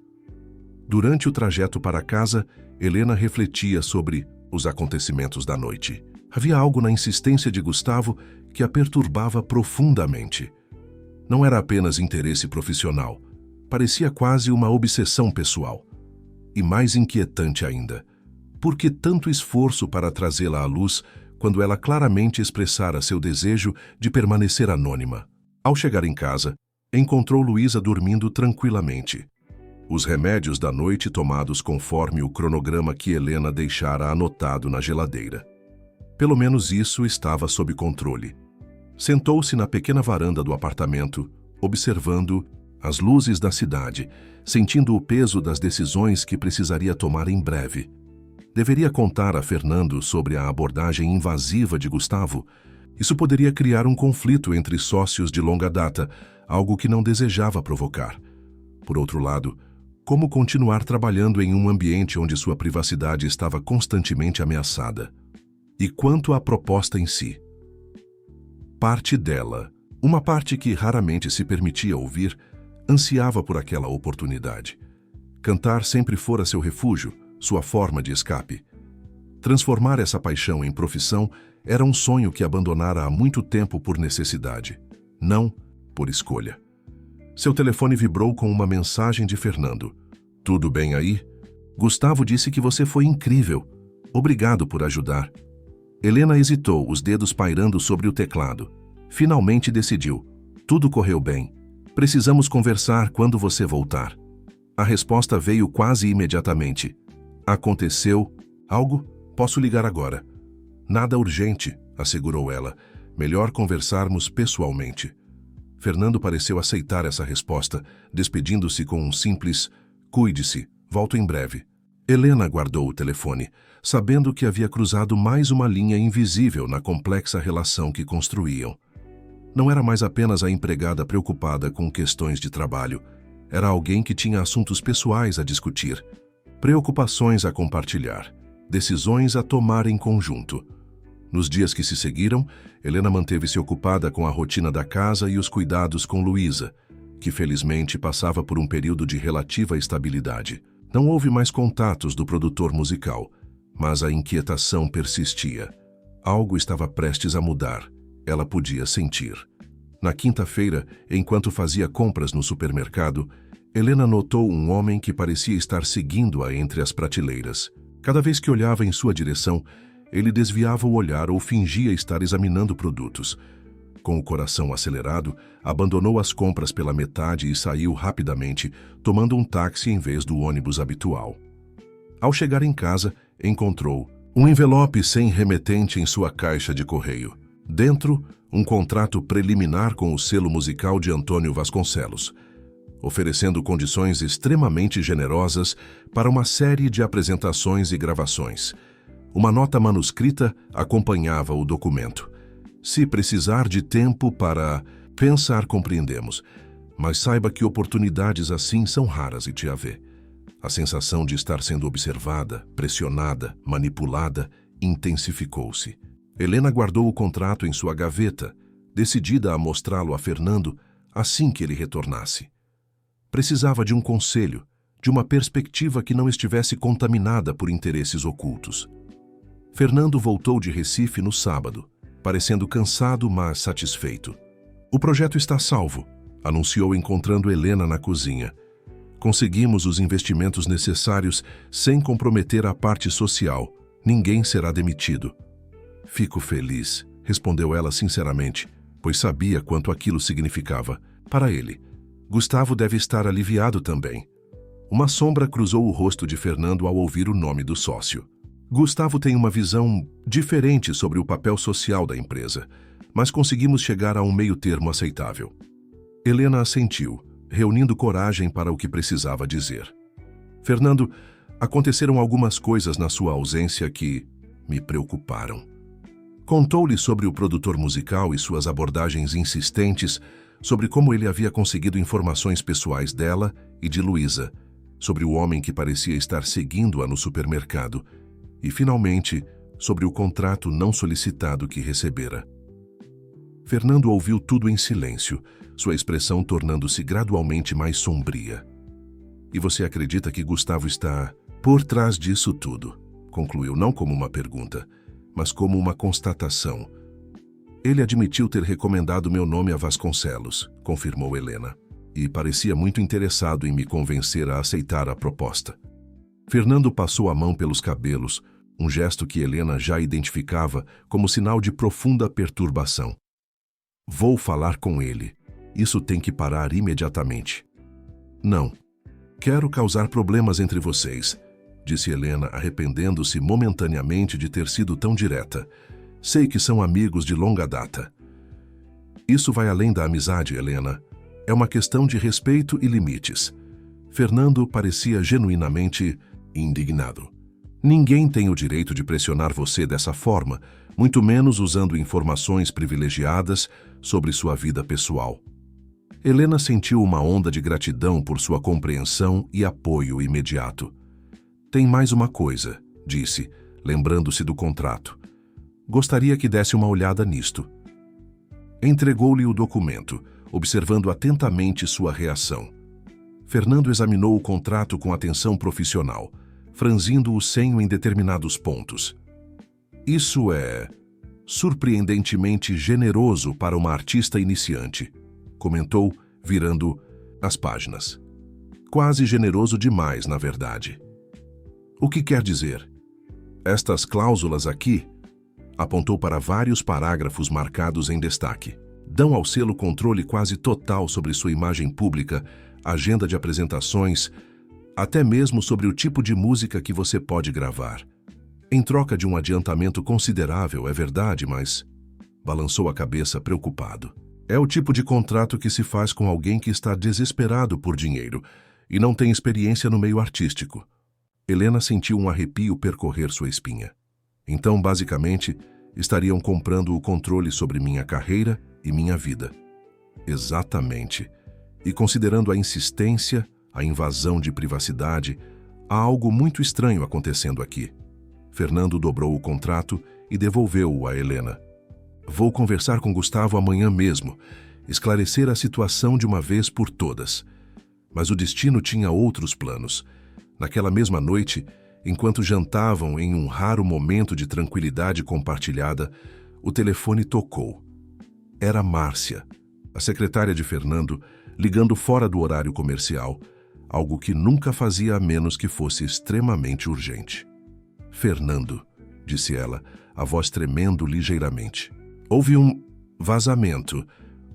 Durante o trajeto para casa, Helena refletia sobre os acontecimentos da noite. Havia algo na insistência de Gustavo que a perturbava profundamente. Não era apenas interesse profissional. Parecia quase uma obsessão pessoal. E mais inquietante ainda, por que tanto esforço para trazê-la à luz quando ela claramente expressara seu desejo de permanecer anônima? Ao chegar em casa, encontrou Luísa dormindo tranquilamente. Os remédios da noite tomados conforme o cronograma que Helena deixara anotado na geladeira. Pelo menos isso estava sob controle. Sentou-se na pequena varanda do apartamento, observando as luzes da cidade, sentindo o peso das decisões que precisaria tomar em breve. Deveria contar a Fernando sobre a abordagem invasiva de Gustavo. Isso poderia criar um conflito entre sócios de longa data, algo que não desejava provocar. Por outro lado, como continuar trabalhando em um ambiente onde sua privacidade estava constantemente ameaçada? E quanto à proposta em si? Parte dela, uma parte que raramente se permitia ouvir, ansiava por aquela oportunidade. Cantar sempre fora seu refúgio, sua forma de escape. Transformar essa paixão em profissão era um sonho que abandonara há muito tempo por necessidade, não por escolha. Seu telefone vibrou com uma mensagem de Fernando. Tudo bem aí? Gustavo disse que você foi incrível. Obrigado por ajudar. Helena hesitou, os dedos pairando sobre o teclado. Finalmente decidiu. Tudo correu bem. Precisamos conversar quando você voltar. A resposta veio quase imediatamente. Aconteceu algo? Posso ligar agora. Nada urgente, assegurou ela. Melhor conversarmos pessoalmente. Fernando pareceu aceitar essa resposta, despedindo-se com um simples "Cuide-se, volto em breve". Helena guardou o telefone, sabendo que havia cruzado mais uma linha invisível na complexa relação que construíam. Não era mais apenas a empregada preocupada com questões de trabalho. Era alguém que tinha assuntos pessoais a discutir, preocupações a compartilhar, decisões a tomar em conjunto. Nos dias que se seguiram, Helena manteve-se ocupada com a rotina da casa e os cuidados com Luísa, que felizmente passava por um período de relativa estabilidade. Não houve mais contatos do produtor musical, mas a inquietação persistia. Algo estava prestes a mudar. Ela podia sentir. Na quinta-feira, enquanto fazia compras no supermercado, Helena notou um homem que parecia estar seguindo-a entre as prateleiras. Cada vez que olhava em sua direção, ele desviava o olhar ou fingia estar examinando produtos. Com o coração acelerado, abandonou as compras pela metade e saiu rapidamente, tomando um táxi em vez do ônibus habitual. Ao chegar em casa, encontrou um envelope sem remetente em sua caixa de correio. Dentro, um contrato preliminar com o selo musical de Antônio Vasconcelos, oferecendo condições extremamente generosas para uma série de apresentações e gravações. Uma nota manuscrita acompanhava o documento. Se precisar de tempo para pensar, compreendemos, mas saiba que oportunidades assim são raras em te haver. A sensação de estar sendo observada, pressionada, manipulada, intensificou-se. Helena guardou o contrato em sua gaveta, decidida a mostrá-lo a Fernando assim que ele retornasse. Precisava de um conselho, de uma perspectiva que não estivesse contaminada por interesses ocultos. Fernando voltou de Recife no sábado, parecendo cansado, mas satisfeito. O projeto está salvo, anunciou encontrando Helena na cozinha. Conseguimos os investimentos necessários sem comprometer a parte social. Ninguém será demitido. Fico feliz, respondeu ela sinceramente, pois sabia quanto aquilo significava para ele. Gustavo deve estar aliviado também. Uma sombra cruzou o rosto de Fernando ao ouvir o nome do sócio. Gustavo tem uma visão diferente sobre o papel social da empresa, mas conseguimos chegar a um meio-termo aceitável. Helena assentiu, reunindo coragem para o que precisava dizer. Fernando, aconteceram algumas coisas na sua ausência que me preocuparam. Contou-lhe sobre o produtor musical e suas abordagens insistentes, sobre como ele havia conseguido informações pessoais dela e de Luísa, sobre o homem que parecia estar seguindo-a no supermercado, e, finalmente, sobre o contrato não solicitado que recebera. Fernando ouviu tudo em silêncio, sua expressão tornando-se gradualmente mais sombria. E você acredita que Gustavo está por trás disso tudo? Concluiu não como uma pergunta, mas como uma constatação. Ele admitiu ter recomendado meu nome a Vasconcelos, confirmou Helena, e parecia muito interessado em me convencer a aceitar a proposta. Fernando passou a mão pelos cabelos, um gesto que Helena já identificava como sinal de profunda perturbação. Vou falar com ele. Isso tem que parar imediatamente. Não. Quero causar problemas entre vocês, disse Helena, arrependendo-se momentaneamente de ter sido tão direta. Sei que são amigos de longa data. Isso vai além da amizade, Helena. É uma questão de respeito e limites. Fernando parecia genuinamente indignado. Ninguém tem o direito de pressionar você dessa forma, muito menos usando informações privilegiadas sobre sua vida pessoal. Helena sentiu uma onda de gratidão por sua compreensão e apoio imediato. Tem mais uma coisa, disse, lembrando-se do contrato. Gostaria que desse uma olhada nisto. Entregou-lhe o documento, observando atentamente sua reação. Fernando examinou o contrato com atenção profissional, franzindo o senho em determinados pontos. Isso é surpreendentemente generoso para uma artista iniciante, comentou, virando as páginas. Quase generoso demais, na verdade. O que quer dizer? Estas cláusulas aqui, apontou para vários parágrafos marcados em destaque, dão ao selo controle quase total sobre sua imagem pública, agenda de apresentações, até mesmo sobre o tipo de música que você pode gravar. Em troca de um adiantamento considerável, é verdade, mas... Balançou a cabeça preocupado. É o tipo de contrato que se faz com alguém que está desesperado por dinheiro e não tem experiência no meio artístico. Helena sentiu um arrepio percorrer sua espinha. Então, basicamente, estariam comprando o controle sobre minha carreira e minha vida. Exatamente. E considerando a insistência, a invasão de privacidade, há algo muito estranho acontecendo aqui. Fernando dobrou o contrato e devolveu-o a Helena. Vou conversar com Gustavo amanhã mesmo, esclarecer a situação de uma vez por todas. Mas o destino tinha outros planos. Naquela mesma noite, enquanto jantavam em um raro momento de tranquilidade compartilhada, o telefone tocou. Era Márcia, a secretária de Fernando, ligando fora do horário comercial, algo que nunca fazia a menos que fosse extremamente urgente. Fernando, disse ela, a voz tremendo ligeiramente. Houve um vazamento.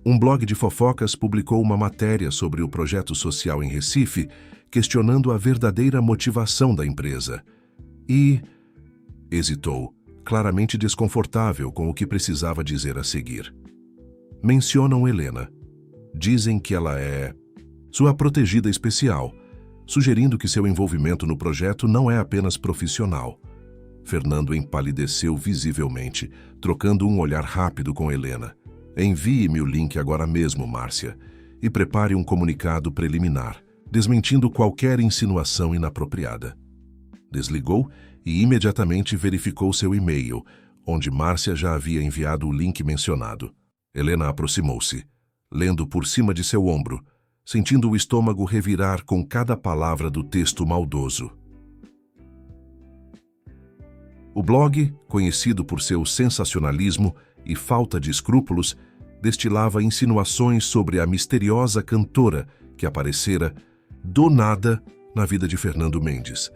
Um blog de fofocas publicou uma matéria sobre o projeto social em Recife, questionando a verdadeira motivação da empresa. E... hesitou, claramente desconfortável com o que precisava dizer a seguir. Mencionam Helena. Dizem que ela é sua protegida especial, sugerindo que seu envolvimento no projeto não é apenas profissional. Fernando empalideceu visivelmente, trocando um olhar rápido com Helena. Envie-me o link agora mesmo, Márcia, e prepare um comunicado preliminar, desmentindo qualquer insinuação inapropriada. Desligou e imediatamente verificou seu e-mail, onde Márcia já havia enviado o link mencionado. Helena aproximou-se, lendo por cima de seu ombro, sentindo o estômago revirar com cada palavra do texto maldoso. O blog, conhecido por seu sensacionalismo e falta de escrúpulos, destilava insinuações sobre a misteriosa cantora que aparecera, do nada, na vida de Fernando Mendes,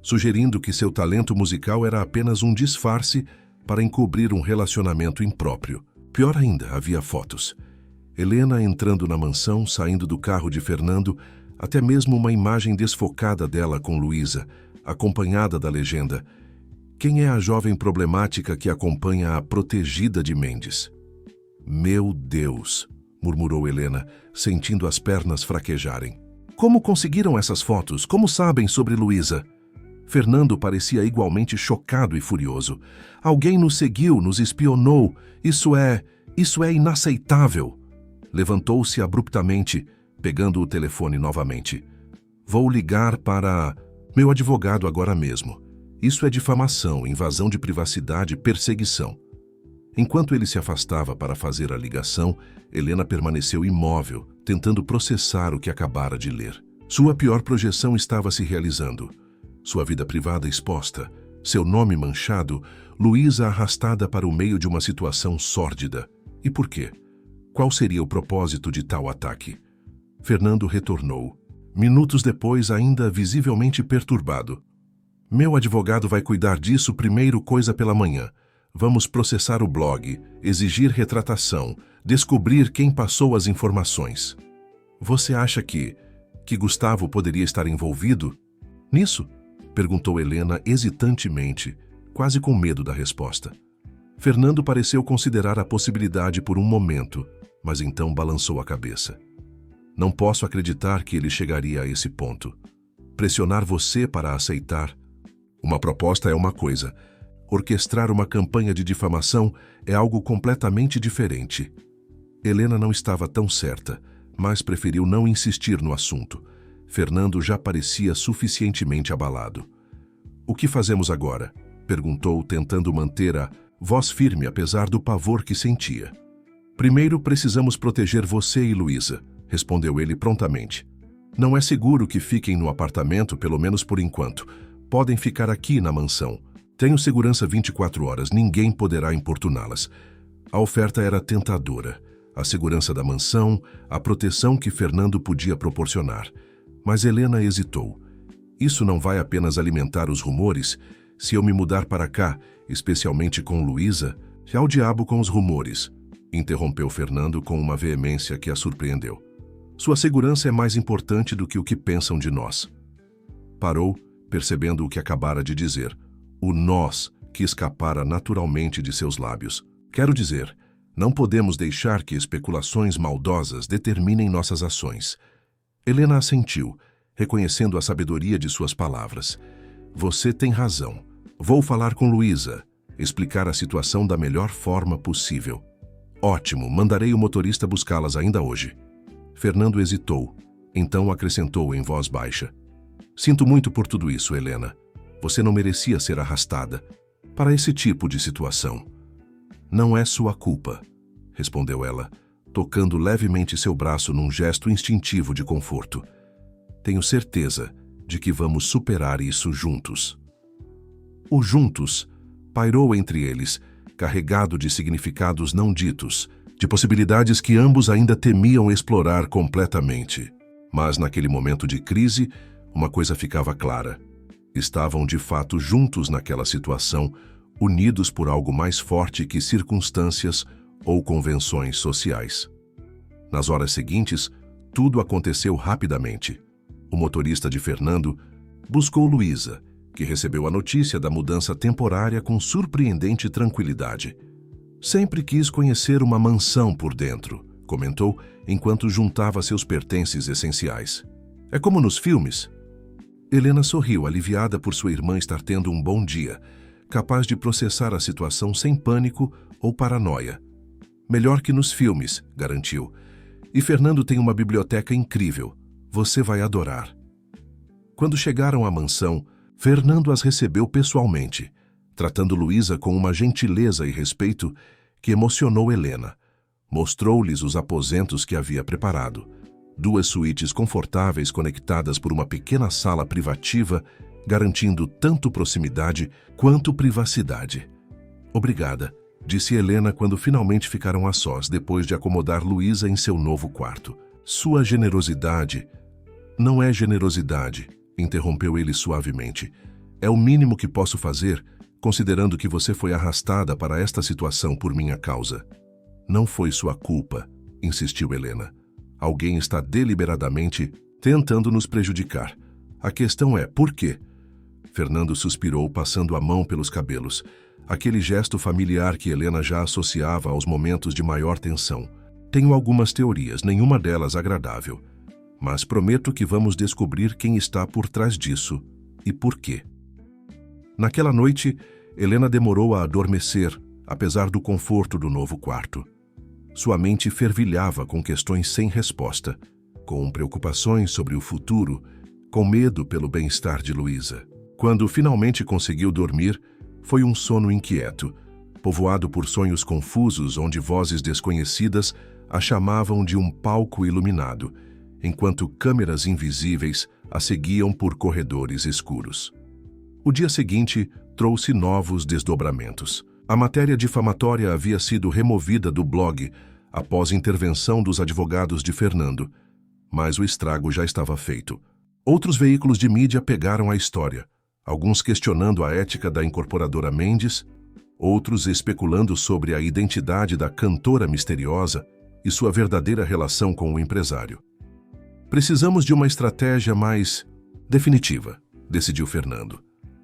sugerindo que seu talento musical era apenas um disfarce para encobrir um relacionamento impróprio. Pior ainda, havia fotos. Helena entrando na mansão, saindo do carro de Fernando, até mesmo uma imagem desfocada dela com Luísa, acompanhada da legenda: quem é a jovem problemática que acompanha a protegida de Mendes? Meu Deus, murmurou Helena, sentindo as pernas fraquejarem. Como conseguiram essas fotos? Como sabem sobre Luísa? Fernando parecia igualmente chocado e furioso. Alguém nos seguiu, nos espionou. Isso é inaceitável. Levantou-se abruptamente, pegando o telefone novamente. Vou ligar para meu advogado agora mesmo. Isso é difamação, invasão de privacidade, perseguição. Enquanto ele se afastava para fazer a ligação, Helena permaneceu imóvel, tentando processar o que acabara de ler. Sua pior projeção estava se realizando. Sua vida privada exposta, seu nome manchado, Luísa arrastada para o meio de uma situação sórdida. E por quê? Qual seria o propósito de tal ataque? Fernando retornou. Minutos depois, ainda visivelmente perturbado. Meu advogado vai cuidar disso primeiro coisa pela manhã. Vamos processar o blog, exigir retratação, descobrir quem passou as informações. Você acha que Gustavo poderia estar envolvido nisso? Perguntou Helena hesitantemente, quase com medo da resposta. Fernando pareceu considerar a possibilidade por um momento, mas então balançou a cabeça. Não posso acreditar que ele chegaria a esse ponto. Pressionar você para aceitar. Uma proposta é uma coisa. Orquestrar uma campanha de difamação é algo completamente diferente. Helena não estava tão certa, mas preferiu não insistir no assunto. Fernando já parecia suficientemente abalado. "O que fazemos agora?" perguntou, tentando manter a voz firme apesar do pavor que sentia. "Primeiro precisamos proteger você e Luísa", respondeu ele prontamente. "Não é seguro que fiquem no apartamento, pelo menos por enquanto. Podem ficar aqui na mansão. Tenho segurança 24 horas, ninguém poderá importuná-las." A oferta era tentadora. A segurança da mansão, a proteção que Fernando podia proporcionar. Mas Helena hesitou. "Isso não vai apenas alimentar os rumores? Se eu me mudar para cá, especialmente com Luísa, já ao diabo com os rumores", interrompeu Fernando com uma veemência que a surpreendeu. "Sua segurança é mais importante do que o que pensam de nós." Parou, percebendo o que acabara de dizer. O nós que escapara naturalmente de seus lábios. "Quero dizer, não podemos deixar que especulações maldosas determinem nossas ações." Helena assentiu, reconhecendo a sabedoria de suas palavras. "Você tem razão. Vou falar com Luísa, explicar a situação da melhor forma possível." "Ótimo, mandarei o motorista buscá-las ainda hoje." Fernando hesitou, então acrescentou em voz baixa. "Sinto muito por tudo isso, Helena. Você não merecia ser arrastada para esse tipo de situação." "Não é sua culpa", respondeu ela, tocando levemente seu braço num gesto instintivo de conforto. "Tenho certeza de que vamos superar isso juntos." O juntos pairou entre eles, carregado de significados não ditos, de possibilidades que ambos ainda temiam explorar completamente. Mas naquele momento de crise, uma coisa ficava clara. Estavam de fato juntos naquela situação, unidos por algo mais forte que circunstâncias ou convenções sociais. Nas horas seguintes, tudo aconteceu rapidamente. O motorista de Fernando buscou Luísa, que recebeu a notícia da mudança temporária com surpreendente tranquilidade. "Sempre quis conhecer uma mansão por dentro", comentou, enquanto juntava seus pertences essenciais. "É como nos filmes?" Helena sorriu, aliviada por sua irmã estar tendo um bom dia, capaz de processar a situação sem pânico ou paranoia. "Melhor que nos filmes", garantiu. "E Fernando tem uma biblioteca incrível. Você vai adorar." Quando chegaram à mansão, Fernando as recebeu pessoalmente, tratando Luísa com uma gentileza e respeito que emocionou Helena. Mostrou-lhes os aposentos que havia preparado. 2 suítes confortáveis conectadas por uma pequena sala privativa, garantindo tanto proximidade quanto privacidade. "Obrigada", disse Helena quando finalmente ficaram a sós, depois de acomodar Luísa em seu novo quarto. "Sua generosidade..." "Não é generosidade", interrompeu ele suavemente. "É o mínimo que posso fazer, considerando que você foi arrastada para esta situação por minha causa." "Não foi sua culpa", insistiu Helena. "Alguém está deliberadamente tentando nos prejudicar. A questão é, por quê?" Fernando suspirou, passando a mão pelos cabelos. Aquele gesto familiar que Helena já associava aos momentos de maior tensão. "Tenho algumas teorias, nenhuma delas agradável. Mas prometo que vamos descobrir quem está por trás disso e por quê." Naquela noite, Helena demorou a adormecer, apesar do conforto do novo quarto. Sua mente fervilhava com questões sem resposta, com preocupações sobre o futuro, com medo pelo bem-estar de Luísa. Quando finalmente conseguiu dormir, foi um sono inquieto, povoado por sonhos confusos onde vozes desconhecidas a chamavam de um palco iluminado, enquanto câmeras invisíveis a seguiam por corredores escuros. O dia seguinte trouxe novos desdobramentos. A matéria difamatória havia sido removida do blog após intervenção dos advogados de Fernando, mas o estrago já estava feito. Outros veículos de mídia pegaram a história, alguns questionando a ética da incorporadora Mendes, outros especulando sobre a identidade da cantora misteriosa e sua verdadeira relação com o empresário. "Precisamos de uma estratégia mais definitiva", decidiu Fernando,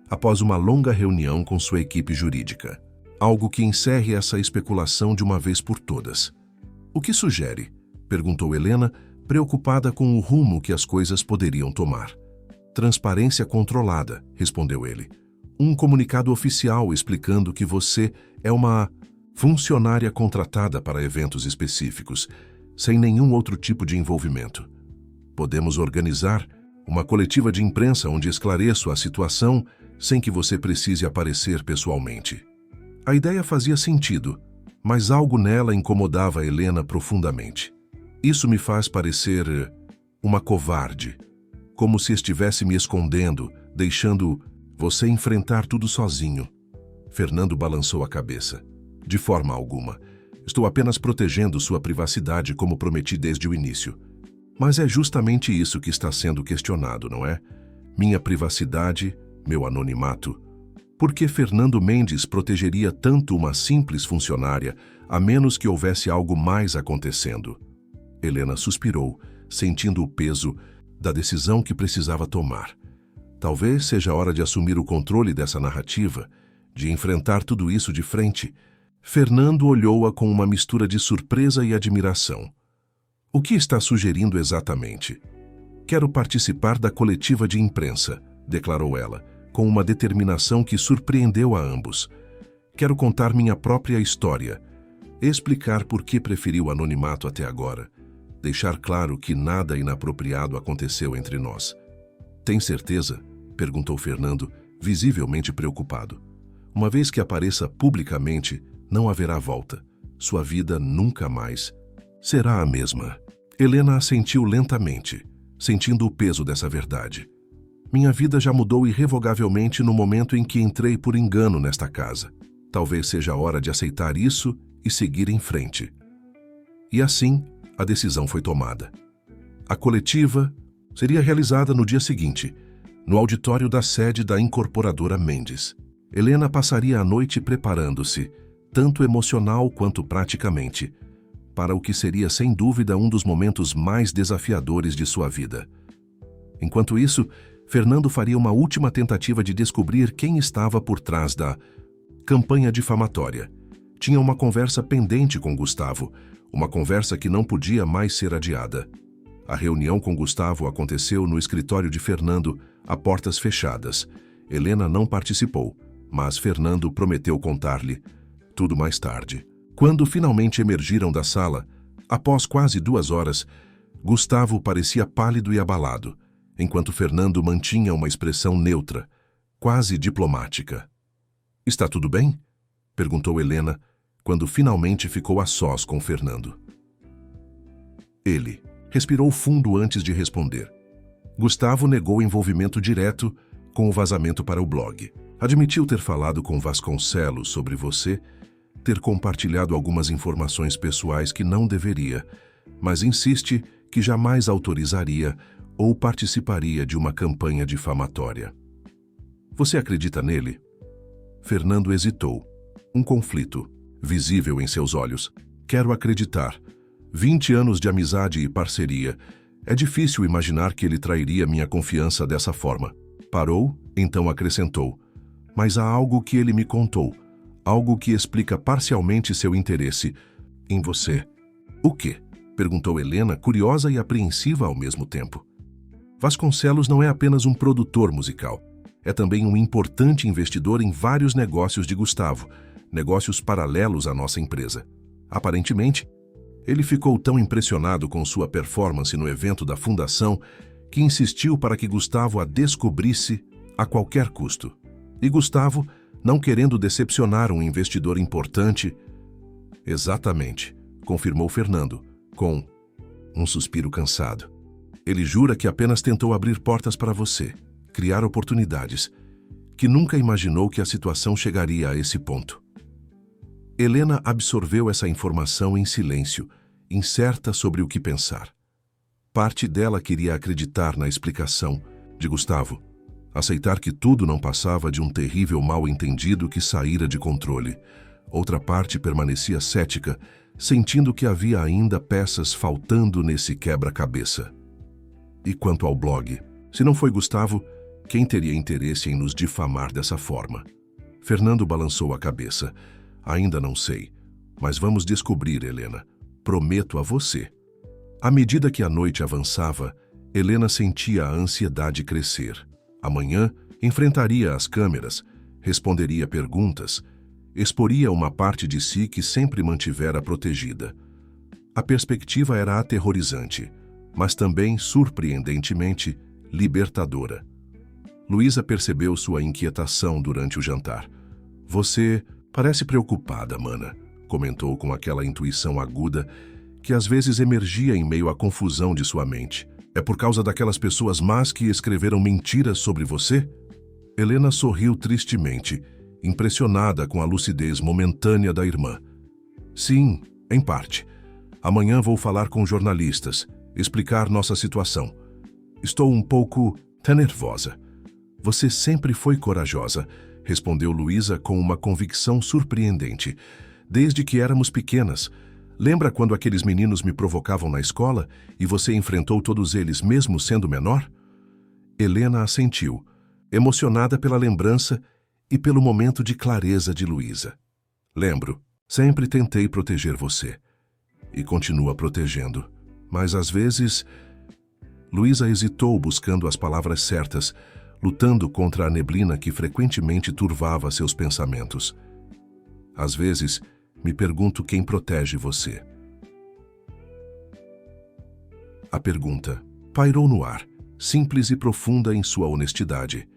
após uma longa reunião com sua equipe jurídica. "Algo que encerre essa especulação de uma vez por todas." "O que sugere?", perguntou Helena, preocupada com o rumo que as coisas poderiam tomar. Transparência controlada, respondeu ele. Um comunicado oficial explicando que você é uma funcionária contratada para eventos específicos, sem nenhum outro tipo de envolvimento. Podemos organizar uma coletiva de imprensa onde esclareço a situação sem que você precise aparecer pessoalmente. A ideia fazia sentido, mas algo nela incomodava Helena profundamente. Isso me faz parecer uma covarde, como se estivesse me escondendo, deixando você enfrentar tudo sozinho. Fernando balançou a cabeça. De forma alguma. Estou apenas protegendo sua privacidade como prometi desde o início. Mas é justamente isso que está sendo questionado, não é? Minha privacidade, meu anonimato. Por que Fernando Mendes protegeria tanto uma simples funcionária, a menos que houvesse algo mais acontecendo? Helena suspirou, sentindo o peso da decisão que precisava tomar. Talvez seja a hora de assumir o controle dessa narrativa, de enfrentar tudo isso de frente. Fernando olhou-a com uma mistura de surpresa e admiração. O que está sugerindo exatamente? Quero participar da coletiva de imprensa, declarou ela, com uma determinação que surpreendeu a ambos. Quero contar minha própria história, explicar por que preferi o anonimato até agora, deixar claro que nada inapropriado aconteceu entre nós. Tem certeza? Perguntou Fernando, visivelmente preocupado. Uma vez que apareça publicamente, não haverá volta. Sua vida nunca mais será a mesma. Helena assentiu lentamente, sentindo o peso dessa verdade. Minha vida já mudou irrevogavelmente no momento em que entrei por engano nesta casa. Talvez seja a hora de aceitar isso e seguir em frente. E assim, a decisão foi tomada. A coletiva seria realizada no dia seguinte, no auditório da sede da incorporadora Mendes. Helena passaria a noite preparando-se, tanto emocional quanto praticamente, para o que seria sem dúvida um dos momentos mais desafiadores de sua vida. Enquanto isso, Fernando faria uma última tentativa de descobrir quem estava por trás da campanha difamatória. Tinha uma conversa pendente com Gustavo, uma conversa que não podia mais ser adiada. A reunião com Gustavo aconteceu no escritório de Fernando, a portas fechadas. Helena não participou, mas Fernando prometeu contar-lhe tudo mais tarde. Quando finalmente emergiram da sala, após quase 2 horas, Gustavo parecia pálido e abalado, enquanto Fernando mantinha uma expressão neutra, quase diplomática. "Está tudo bem?" perguntou Helena, quando finalmente ficou a sós com Fernando. Ele respirou fundo antes de responder. Gustavo negou envolvimento direto com o vazamento para o blog. Admitiu ter falado com Vasconcelos sobre você, ter compartilhado algumas informações pessoais que não deveria, mas insiste que jamais autorizaria ou participaria de uma campanha difamatória. Você acredita nele? Fernando hesitou. Um conflito, visível em seus olhos. Quero acreditar. 20 anos de amizade e parceria. É difícil imaginar que ele trairia minha confiança dessa forma. Parou, então acrescentou. Mas há algo que ele me contou. Algo que explica parcialmente seu interesse em você. O quê? Perguntou Helena, curiosa e apreensiva ao mesmo tempo. Vasconcelos não é apenas um produtor musical. É também um importante investidor em vários negócios de Gustavo, negócios paralelos à nossa empresa. Aparentemente, ele ficou tão impressionado com sua performance no evento da fundação que insistiu para que Gustavo a descobrisse a qualquer custo. E Gustavo, não querendo decepcionar um investidor importante... Exatamente, confirmou Fernando, com um suspiro cansado. Ele jura que apenas tentou abrir portas para você, criar oportunidades, que nunca imaginou que a situação chegaria a esse ponto. Helena absorveu essa informação em silêncio, incerta sobre o que pensar. Parte dela queria acreditar na explicação de Gustavo, aceitar que tudo não passava de um terrível mal-entendido que saíra de controle. Outra parte permanecia cética, sentindo que havia ainda peças faltando nesse quebra-cabeça. E quanto ao blog, se não foi Gustavo, quem teria interesse em nos difamar dessa forma? Fernando balançou a cabeça. Ainda não sei, mas vamos descobrir, Helena. Prometo a você. À medida que a noite avançava, Helena sentia a ansiedade crescer. Amanhã, enfrentaria as câmeras, responderia perguntas, exporia uma parte de si que sempre mantivera protegida. A perspectiva era aterrorizante, mas também, surpreendentemente, libertadora. Luísa percebeu sua inquietação durante o jantar. Você parece preocupada, mana, comentou com aquela intuição aguda que às vezes emergia em meio à confusão de sua mente. É por causa daquelas pessoas más que escreveram mentiras sobre você? Helena sorriu tristemente, impressionada com a lucidez momentânea da irmã. Sim, em parte. Amanhã vou falar com jornalistas, explicar nossa situação. Estou um pouco nervosa. Você sempre foi corajosa, respondeu Luísa com uma convicção surpreendente. Desde que éramos pequenas. Lembra quando aqueles meninos me provocavam na escola e você enfrentou todos eles mesmo sendo menor? Helena assentiu, emocionada pela lembrança e pelo momento de clareza de Luísa. Lembro, sempre tentei proteger você. E continua protegendo. Mas às vezes... Luísa hesitou buscando as palavras certas, lutando contra a neblina que frequentemente turvava seus pensamentos. Às vezes, me pergunto quem protege você. A pergunta pairou no ar, simples e profunda em sua honestidade.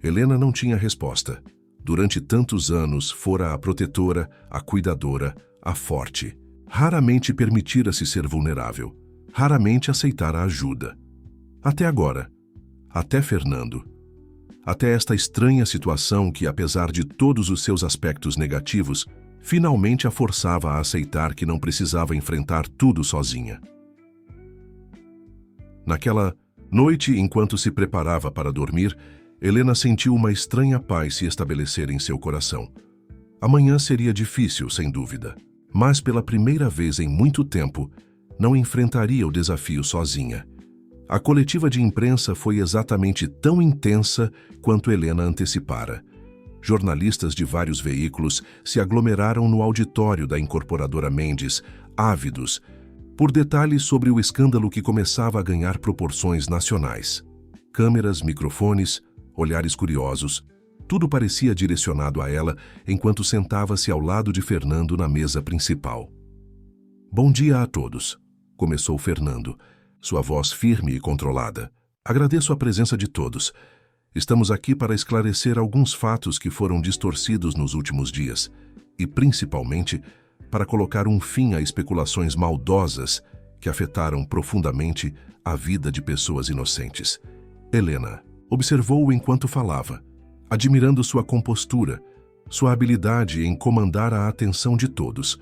Helena não tinha resposta. Durante tantos anos, fora a protetora, a cuidadora, a forte. Raramente permitira-se ser vulnerável. Raramente aceitara ajuda. Até agora. Até Fernando. Até esta estranha situação que, apesar de todos os seus aspectos negativos, finalmente a forçava a aceitar que não precisava enfrentar tudo sozinha. Naquela noite, enquanto se preparava para dormir, Helena sentiu uma estranha paz se estabelecer em seu coração. Amanhã seria difícil, sem dúvida, mas pela primeira vez em muito tempo, não enfrentaria o desafio sozinha. A coletiva de imprensa foi exatamente tão intensa quanto Helena antecipara. Jornalistas de vários veículos se aglomeraram no auditório da incorporadora Mendes, ávidos, por detalhes sobre o escândalo que começava a ganhar proporções nacionais. Câmeras, microfones, olhares curiosos, tudo parecia direcionado a ela enquanto sentava-se ao lado de Fernando na mesa principal. Bom dia a todos, começou Fernando, sua voz firme e controlada. Agradeço a presença de todos. Estamos aqui para esclarecer alguns fatos que foram distorcidos nos últimos dias e, principalmente, para colocar um fim a especulações maldosas que afetaram profundamente a vida de pessoas inocentes. Helena observou-o enquanto falava, admirando sua compostura, sua habilidade em comandar a atenção de todos.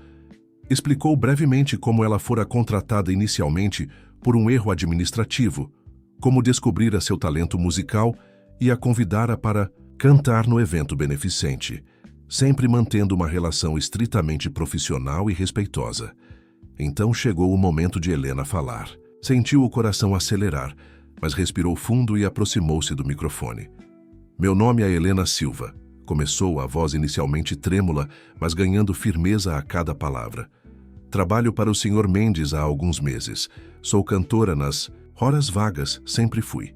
Explicou brevemente como ela fora contratada inicialmente por um erro administrativo, como descobrira seu talento musical e a convidara para cantar no evento beneficente, sempre mantendo uma relação estritamente profissional e respeitosa. Então chegou o momento de Helena falar. Sentiu o coração acelerar, mas respirou fundo e aproximou-se do microfone. Meu nome é Helena Silva, começou a voz inicialmente trêmula, mas ganhando firmeza a cada palavra. Trabalho para o Sr. Mendes há alguns meses. Sou cantora nas horas vagas, sempre fui.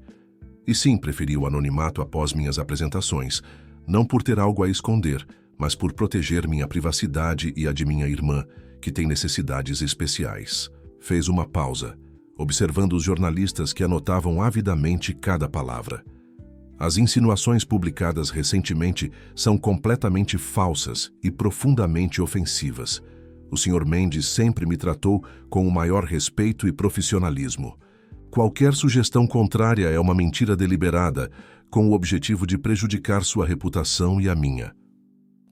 E sim, preferi o anonimato após minhas apresentações, não por ter algo a esconder, mas por proteger minha privacidade e a de minha irmã, que tem necessidades especiais. Fez uma pausa, observando os jornalistas que anotavam avidamente cada palavra. As insinuações publicadas recentemente são completamente falsas e profundamente ofensivas. O Sr. Mendes sempre me tratou com o maior respeito e profissionalismo. Qualquer sugestão contrária é uma mentira deliberada, com o objetivo de prejudicar sua reputação e a minha.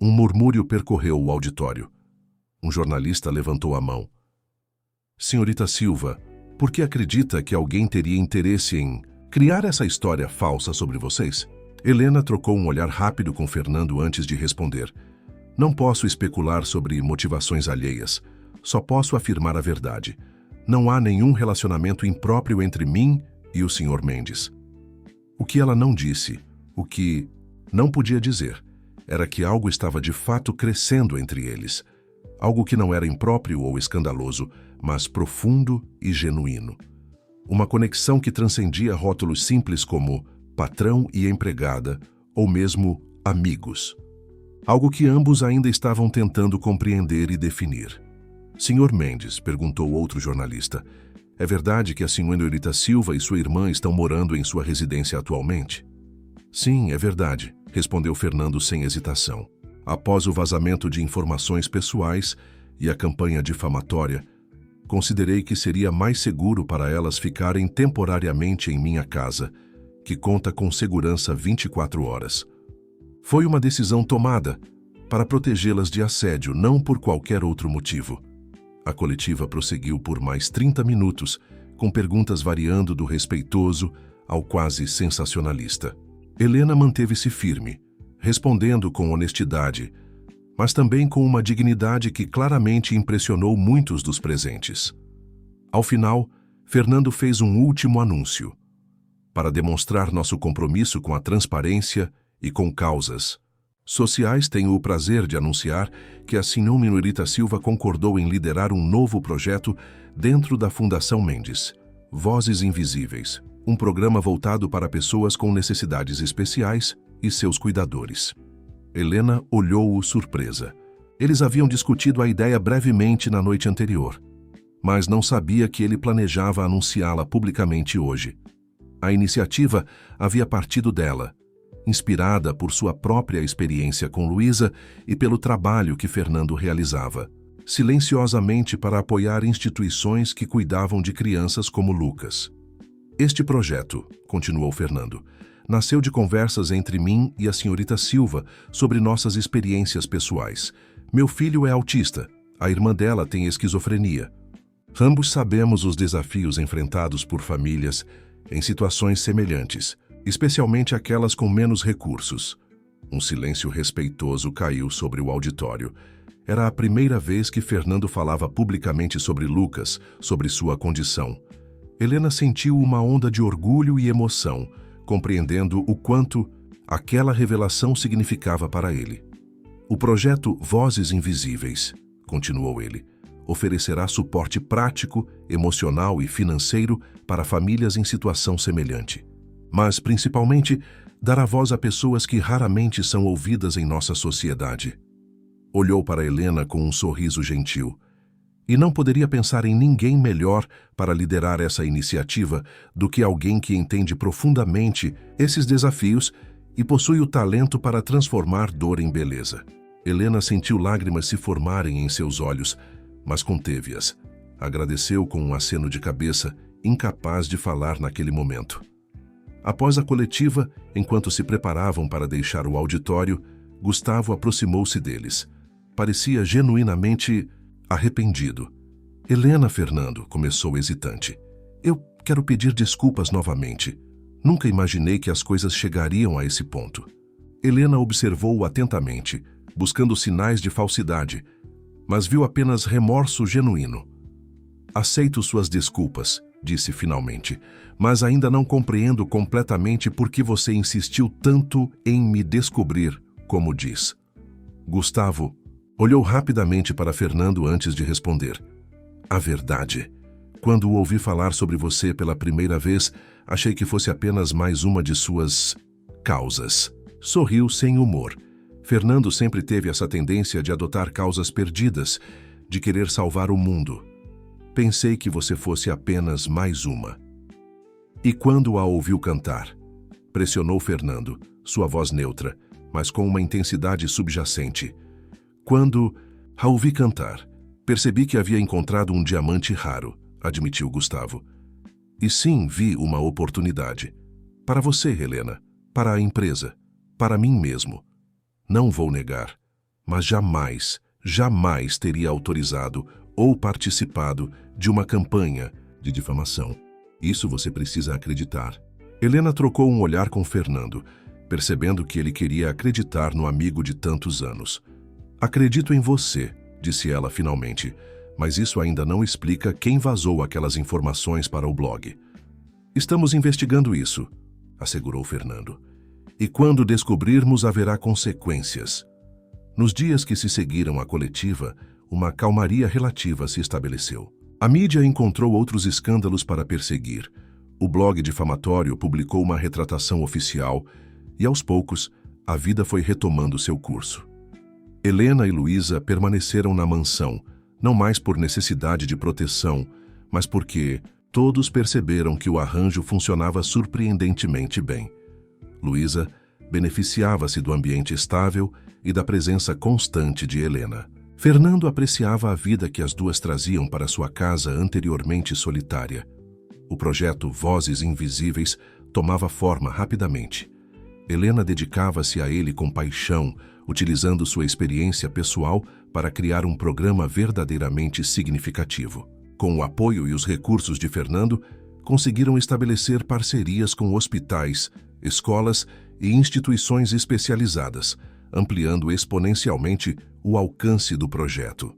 Um murmúrio percorreu o auditório. Um jornalista levantou a mão. Senhorita Silva, por que acredita que alguém teria interesse em criar essa história falsa sobre vocês? Helena trocou um olhar rápido com Fernando antes de responder. Não posso especular sobre motivações alheias. Só posso afirmar a verdade. Não há nenhum relacionamento impróprio entre mim e o Sr. Mendes. O que ela não disse, o que não podia dizer, era que algo estava de fato crescendo entre eles. Algo que não era impróprio ou escandaloso, mas profundo e genuíno. Uma conexão que transcendia rótulos simples como patrão e empregada, ou mesmo amigos. Algo que ambos ainda estavam tentando compreender e definir. Senhor Mendes, perguntou outro jornalista, é verdade que a senhorita Silva e sua irmã estão morando em sua residência atualmente? Sim, é verdade, respondeu Fernando sem hesitação. Após o vazamento de informações pessoais e a campanha difamatória, considerei que seria mais seguro para elas ficarem temporariamente em minha casa, que conta com segurança 24 horas. Foi uma decisão tomada para protegê-las de assédio, não por qualquer outro motivo. A coletiva prosseguiu por mais 30 minutos, com perguntas variando do respeitoso ao quase sensacionalista. Helena manteve-se firme, respondendo com honestidade, mas também com uma dignidade que claramente impressionou muitos dos presentes. Ao final, Fernando fez um último anúncio. Para demonstrar nosso compromisso com a transparência e com causas sociais, tenho o prazer de anunciar que a senhorita Silva concordou em liderar um novo projeto dentro da Fundação Mendes, Vozes Invisíveis, um programa voltado para pessoas com necessidades especiais e seus cuidadores. Helena olhou-o surpresa. Eles haviam discutido a ideia brevemente na noite anterior, mas não sabia que ele planejava anunciá-la publicamente hoje. A iniciativa havia partido dela, inspirada por sua própria experiência com Luísa e pelo trabalho que Fernando realizava, silenciosamente para apoiar instituições que cuidavam de crianças como Lucas. Este projeto, continuou Fernando, nasceu de conversas entre mim e a senhorita Silva sobre nossas experiências pessoais. Meu filho é autista, a irmã dela tem esquizofrenia. Ambos sabemos os desafios enfrentados por famílias em situações semelhantes, especialmente aquelas com menos recursos. Um silêncio respeitoso caiu sobre o auditório. Era a primeira vez que Fernando falava publicamente sobre Lucas, sobre sua condição. Helena sentiu uma onda de orgulho e emoção, compreendendo o quanto aquela revelação significava para ele. O projeto Vozes Invisíveis, continuou ele, oferecerá suporte prático, emocional e financeiro para famílias em situação semelhante. Mas, principalmente, dará voz a pessoas que raramente são ouvidas em nossa sociedade. Olhou para Helena com um sorriso gentil. E não poderia pensar em ninguém melhor para liderar essa iniciativa do que alguém que entende profundamente esses desafios e possui o talento para transformar dor em beleza. Helena sentiu lágrimas se formarem em seus olhos, mas conteve-as. Agradeceu com um aceno de cabeça, incapaz de falar naquele momento. Após a coletiva, enquanto se preparavam para deixar o auditório, Gustavo aproximou-se deles. Parecia genuinamente arrependido. Helena, Fernando, começou hesitante. Eu quero pedir desculpas novamente. Nunca imaginei que as coisas chegariam a esse ponto. Helena observou-o atentamente, buscando sinais de falsidade, mas viu apenas remorso genuíno. Aceito suas desculpas, disse finalmente, mas ainda não compreendo completamente por que você insistiu tanto em me descobrir, como diz. Gustavo olhou rapidamente para Fernando antes de responder. A verdade. Quando o ouvi falar sobre você pela primeira vez, achei que fosse apenas mais uma de suas causas. Sorriu sem humor. Fernando sempre teve essa tendência de adotar causas perdidas, de querer salvar o mundo. Pensei que você fosse apenas mais uma. E quando a ouviu cantar? Pressionou Fernando, sua voz neutra, mas com uma intensidade subjacente. Quando a ouvi cantar, percebi que havia encontrado um diamante raro, admitiu Gustavo. E sim, vi uma oportunidade. Para você, Helena, para a empresa, para mim mesmo. Não vou negar, mas jamais teria autorizado ou participado de uma campanha de difamação. Isso você precisa acreditar. Helena trocou um olhar com Fernando, percebendo que ele queria acreditar no amigo de tantos anos. Acredito em você, disse ela finalmente, mas isso ainda não explica quem vazou aquelas informações para o blog. Estamos investigando isso, assegurou Fernando. E quando descobrirmos, haverá consequências. Nos dias que se seguiram à coletiva, uma calmaria relativa se estabeleceu. A mídia encontrou outros escândalos para perseguir. O blog difamatório publicou uma retratação oficial e, aos poucos, a vida foi retomando seu curso. Helena e Luísa permaneceram na mansão, não mais por necessidade de proteção, mas porque todos perceberam que o arranjo funcionava surpreendentemente bem. Luísa beneficiava-se do ambiente estável e da presença constante de Helena. Fernando apreciava a vida que as duas traziam para sua casa anteriormente solitária. O projeto Vozes Invisíveis tomava forma rapidamente. Helena dedicava-se a ele com paixão, utilizando sua experiência pessoal para criar um programa verdadeiramente significativo. Com o apoio e os recursos de Fernando, conseguiram estabelecer parcerias com hospitais, escolas e instituições especializadas, ampliando exponencialmente o alcance do projeto.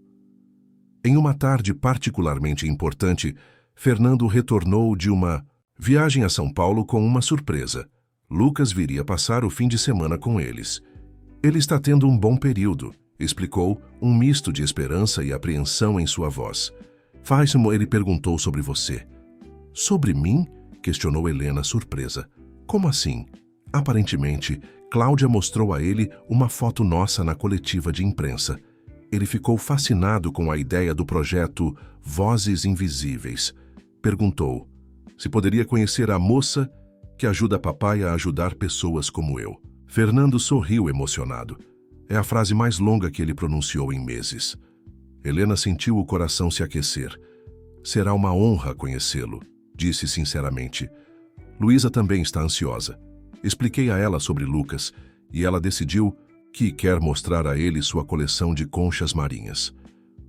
Em uma tarde particularmente importante, Fernando retornou de uma viagem a São Paulo com uma surpresa. Lucas viria passar o fim de semana com eles. Ele está tendo um bom período, explicou, um misto de esperança e apreensão em sua voz. Faz-mo, ele perguntou sobre você. Sobre mim? Questionou Helena, surpresa. Como assim? Aparentemente, Cláudia mostrou a ele uma foto nossa na coletiva de imprensa. Ele ficou fascinado com a ideia do projeto Vozes Invisíveis. Perguntou se poderia conhecer a moça que ajuda papai a ajudar pessoas como eu. Fernando sorriu emocionado. É a frase mais longa que ele pronunciou em meses. Helena sentiu o coração se aquecer. Será uma honra conhecê-lo, disse sinceramente. Luísa também está ansiosa. Expliquei a ela sobre Lucas e ela decidiu que quer mostrar a ele sua coleção de conchas marinhas.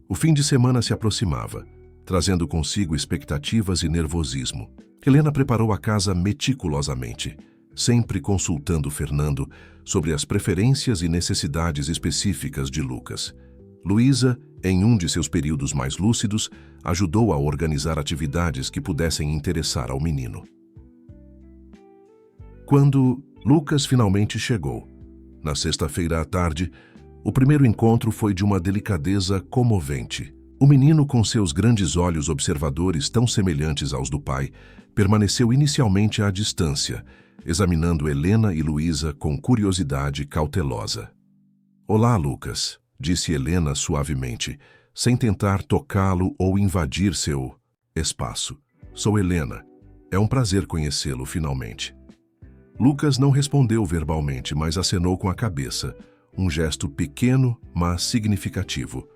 O fim de semana se aproximava, trazendo consigo expectativas e nervosismo. Helena preparou a casa meticulosamente, sempre consultando Fernando sobre as preferências e necessidades específicas de Lucas. Luísa, em um de seus períodos mais lúcidos, ajudou a organizar atividades que pudessem interessar ao menino. Quando Lucas finalmente chegou, na sexta-feira à tarde, o primeiro encontro foi de uma delicadeza comovente. O menino, com seus grandes olhos observadores tão semelhantes aos do pai, permaneceu inicialmente à distância, examinando Helena e Luísa com curiosidade cautelosa. Olá, Lucas, disse Helena suavemente, sem tentar tocá-lo ou invadir seu espaço. Sou Helena. É um prazer conhecê-lo finalmente. Lucas não respondeu verbalmente, mas acenou com a cabeça, um gesto pequeno, mas significativo.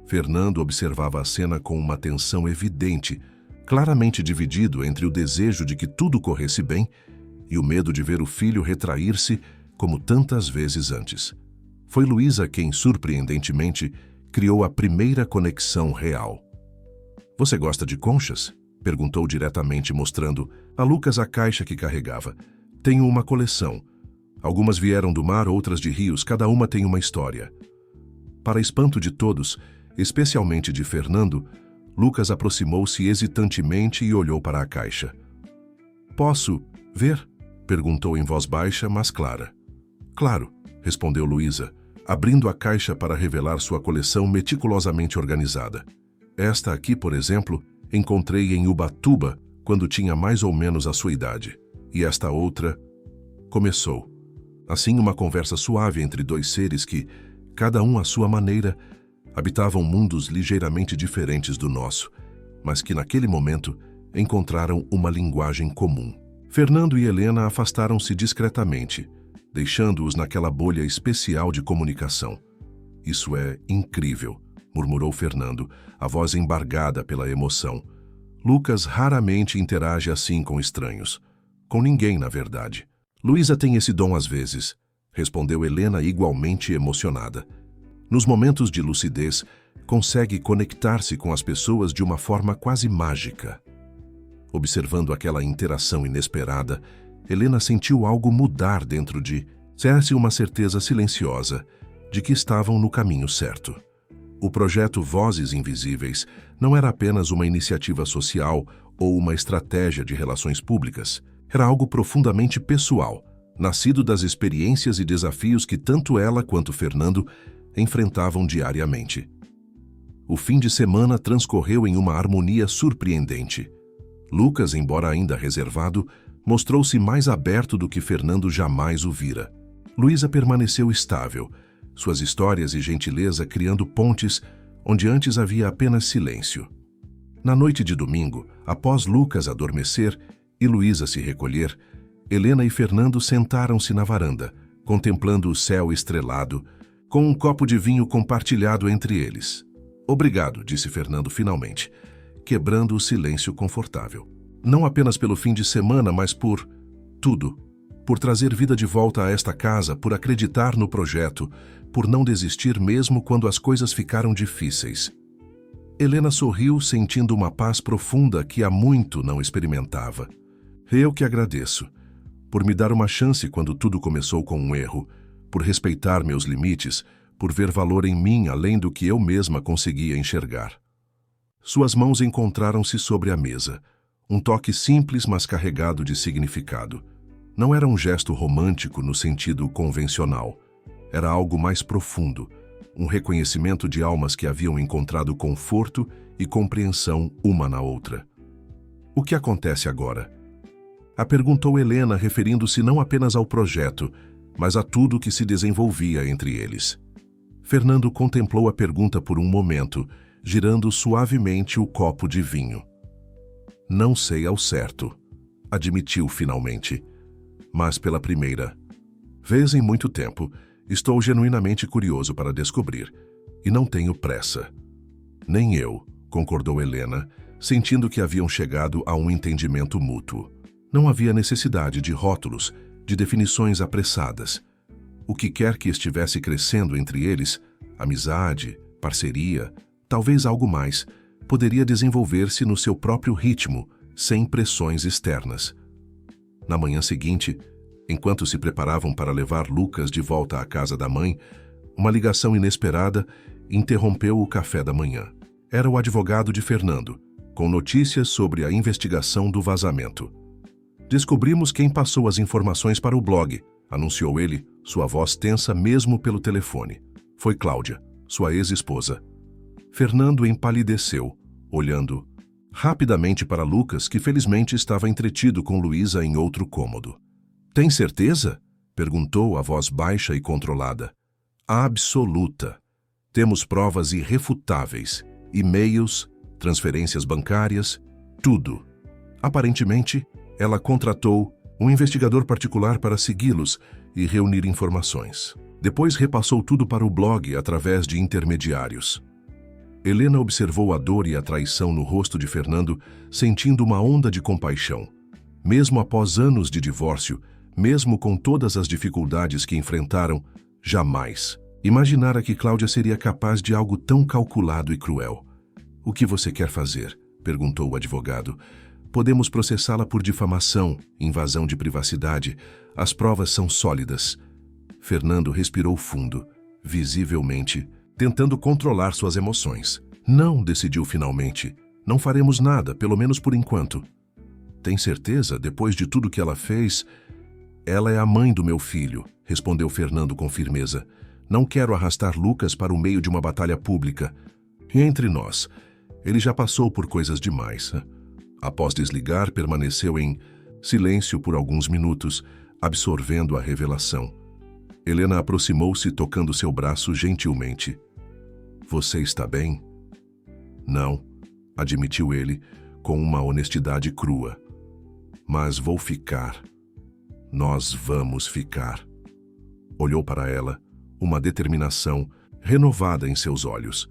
Fernando observava a cena com uma atenção evidente, claramente dividido entre o desejo de que tudo corresse bem e o medo de ver o filho retrair-se como tantas vezes antes. Foi Luísa quem, surpreendentemente, criou a primeira conexão real. Você gosta de conchas? Perguntou diretamente, mostrando a Lucas a caixa que carregava. Tenho uma coleção. Algumas vieram do mar, outras de rios, cada uma tem uma história. Para espanto de todos, especialmente de Fernando, Lucas aproximou-se hesitantemente e olhou para a caixa. Posso ver? Perguntou em voz baixa, mas clara. Claro, respondeu Luísa, abrindo a caixa para revelar sua coleção meticulosamente organizada. Esta aqui, por exemplo, encontrei em Ubatuba quando tinha mais ou menos a sua idade. E esta outra... Começou. Assim, uma conversa suave entre dois seres que, cada um à sua maneira, habitavam mundos ligeiramente diferentes do nosso, mas que naquele momento encontraram uma linguagem comum. Fernando e Helena afastaram-se discretamente, deixando-os naquela bolha especial de comunicação. Isso é incrível, murmurou Fernando, a voz embargada pela emoção. Lucas raramente interage assim com estranhos. Com ninguém, na verdade. Luísa tem esse dom às vezes, respondeu Helena igualmente emocionada. Nos momentos de lucidez, consegue conectar-se com as pessoas de uma forma quase mágica. Observando aquela interação inesperada, Helena sentiu algo mudar dentro de si, uma certeza silenciosa de que estavam no caminho certo. O projeto Vozes Invisíveis não era apenas uma iniciativa social ou uma estratégia de relações públicas. Era algo profundamente pessoal, nascido das experiências e desafios que tanto ela quanto Fernando enfrentavam diariamente. O fim de semana transcorreu em uma harmonia surpreendente. Lucas, embora ainda reservado, mostrou-se mais aberto do que Fernando jamais o vira. Luísa permaneceu estável, suas histórias e gentileza criando pontes onde antes havia apenas silêncio. Na noite de domingo, após Lucas adormecer e Luísa se recolher, Helena e Fernando sentaram-se na varanda, contemplando o céu estrelado, com um copo de vinho compartilhado entre eles. "Obrigado", disse Fernando finalmente, quebrando o silêncio confortável. "Não apenas pelo fim de semana, mas por tudo. Por trazer vida de volta a esta casa, por acreditar no projeto, por não desistir mesmo quando as coisas ficaram difíceis." Helena sorriu, sentindo uma paz profunda que há muito não experimentava. "Eu que agradeço. Por me dar uma chance quando tudo começou com um erro, por respeitar meus limites, por ver valor em mim além do que eu mesma conseguia enxergar." Suas mãos encontraram-se sobre a mesa, um toque simples, mas carregado de significado. Não era um gesto romântico no sentido convencional. Era algo mais profundo, um reconhecimento de almas que haviam encontrado conforto e compreensão uma na outra. "O que acontece agora?" a perguntou Helena, referindo-se não apenas ao projeto, mas a tudo que se desenvolvia entre eles. Fernando contemplou a pergunta por um momento, girando suavemente o copo de vinho. "Não sei ao certo", admitiu finalmente, "mas pela primeira vez em muito tempo, estou genuinamente curioso para descobrir, e não tenho pressa." "Nem eu", concordou Helena, sentindo que haviam chegado a um entendimento mútuo. Não havia necessidade de rótulos, de definições apressadas. O que quer que estivesse crescendo entre eles, amizade, parceria, talvez algo mais, poderia desenvolver-se no seu próprio ritmo, sem pressões externas. Na manhã seguinte, enquanto se preparavam para levar Lucas de volta à casa da mãe, uma ligação inesperada interrompeu o café da manhã. Era o advogado de Fernando, com notícias sobre a investigação do vazamento. "Descobrimos quem passou as informações para o blog", anunciou ele, sua voz tensa mesmo pelo telefone. "Foi Cláudia, sua ex-esposa." Fernando empalideceu, olhando rapidamente para Lucas, que felizmente estava entretido com Luísa em outro cômodo. "Tem certeza?" perguntou a voz baixa e controlada. "Absoluta. Temos provas irrefutáveis, e-mails, transferências bancárias, tudo." Aparentemente, ela contratou um investigador particular para segui-los e reunir informações. Depois repassou tudo para o blog através de intermediários. Helena observou a dor e a traição no rosto de Fernando, sentindo uma onda de compaixão. Mesmo após anos de divórcio, mesmo com todas as dificuldades que enfrentaram, jamais imaginara que Cláudia seria capaz de algo tão calculado e cruel. "O que você quer fazer?" perguntou o advogado. "Podemos processá-la por difamação, invasão de privacidade. As provas são sólidas." Fernando respirou fundo, visivelmente, tentando controlar suas emoções. "Não", decidiu finalmente. "Não faremos nada, pelo menos por enquanto." "Tem certeza, depois de tudo que ela fez?" "Ela é a mãe do meu filho", respondeu Fernando com firmeza. "Não quero arrastar Lucas para o meio de uma batalha pública. E entre nós, ele já passou por coisas demais." Após desligar, permaneceu em silêncio por alguns minutos, absorvendo a revelação. Helena aproximou-se, tocando seu braço gentilmente. "Você está bem?" "Não", admitiu ele, com uma honestidade crua. "Mas vou ficar. Nós vamos ficar." Olhou para ela, uma determinação renovada em seus olhos.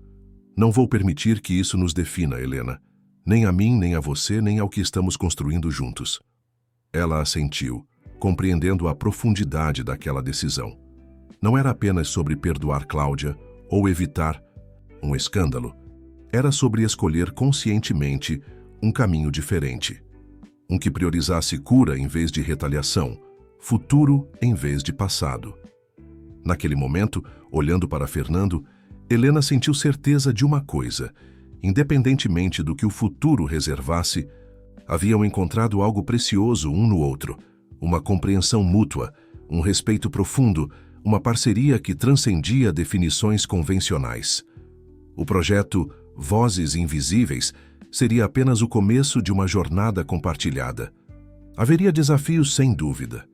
"Não vou permitir que isso nos defina, Helena. Nem a mim, nem a você, nem ao que estamos construindo juntos." Ela assentiu, compreendendo a profundidade daquela decisão. Não era apenas sobre perdoar Cláudia ou evitar um escândalo. Era sobre escolher conscientemente um caminho diferente. Um que priorizasse cura em vez de retaliação, futuro em vez de passado. Naquele momento, olhando para Fernando, Helena sentiu certeza de uma coisa: independentemente do que o futuro reservasse, haviam encontrado algo precioso um no outro, uma compreensão mútua, um respeito profundo, uma parceria que transcendia definições convencionais. O projeto vozes invisíveis, seria apenas o começo de uma jornada compartilhada. Haveria desafios sem dúvida.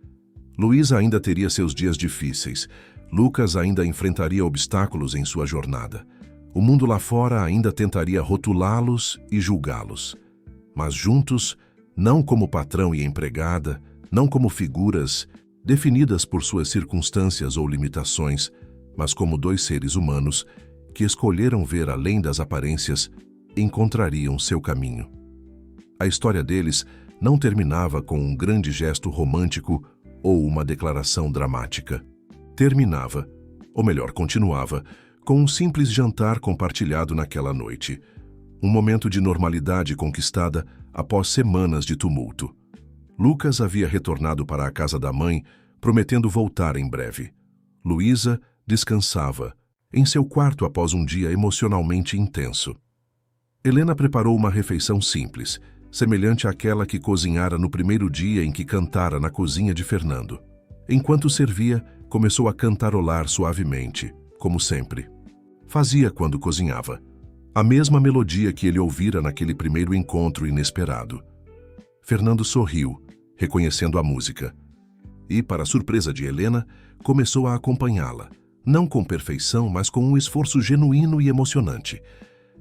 Luísa ainda teria seus dias difíceis. Lucas ainda enfrentaria obstáculos em sua jornada. O mundo lá fora ainda tentaria rotulá-los e julgá-los. Mas juntos, não como patrão e empregada, não como figuras definidas por suas circunstâncias ou limitações, mas como dois seres humanos que escolheram ver além das aparências, encontrariam seu caminho. A história deles não terminava com um grande gesto romântico ou uma declaração dramática. Terminava, ou melhor, continuava, com um simples jantar compartilhado naquela noite. Um momento de normalidade conquistada após semanas de tumulto. Lucas havia retornado para a casa da mãe, prometendo voltar em breve. Luísa descansava em seu quarto após um dia emocionalmente intenso. Helena preparou uma refeição simples, semelhante àquela que cozinhara no primeiro dia em que cantara na cozinha de Fernando. Enquanto servia, começou a cantarolar suavemente, como sempre. Fazia quando cozinhava. A mesma melodia que ele ouvira naquele primeiro encontro inesperado. Fernando sorriu, reconhecendo a música. E, para a surpresa de Helena, começou a acompanhá-la, não com perfeição, mas com um esforço genuíno e emocionante.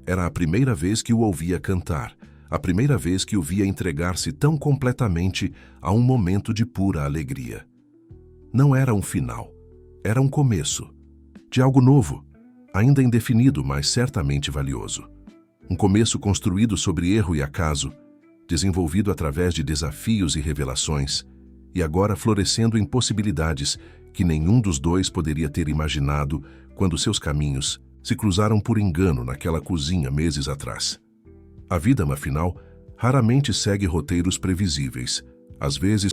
Era a primeira vez que o ouvia cantar, a primeira vez que o via entregar-se tão completamente a um momento de pura alegria. Não era um final, era um começo, de algo novo, ainda indefinido, mas certamente valioso. Um começo construído sobre erro e acaso, desenvolvido através de desafios e revelações, e agora florescendo em possibilidades que nenhum dos dois poderia ter imaginado quando seus caminhos se cruzaram por engano naquela cozinha meses atrás. A vida, afinal, raramente segue roteiros previsíveis. Às vezes,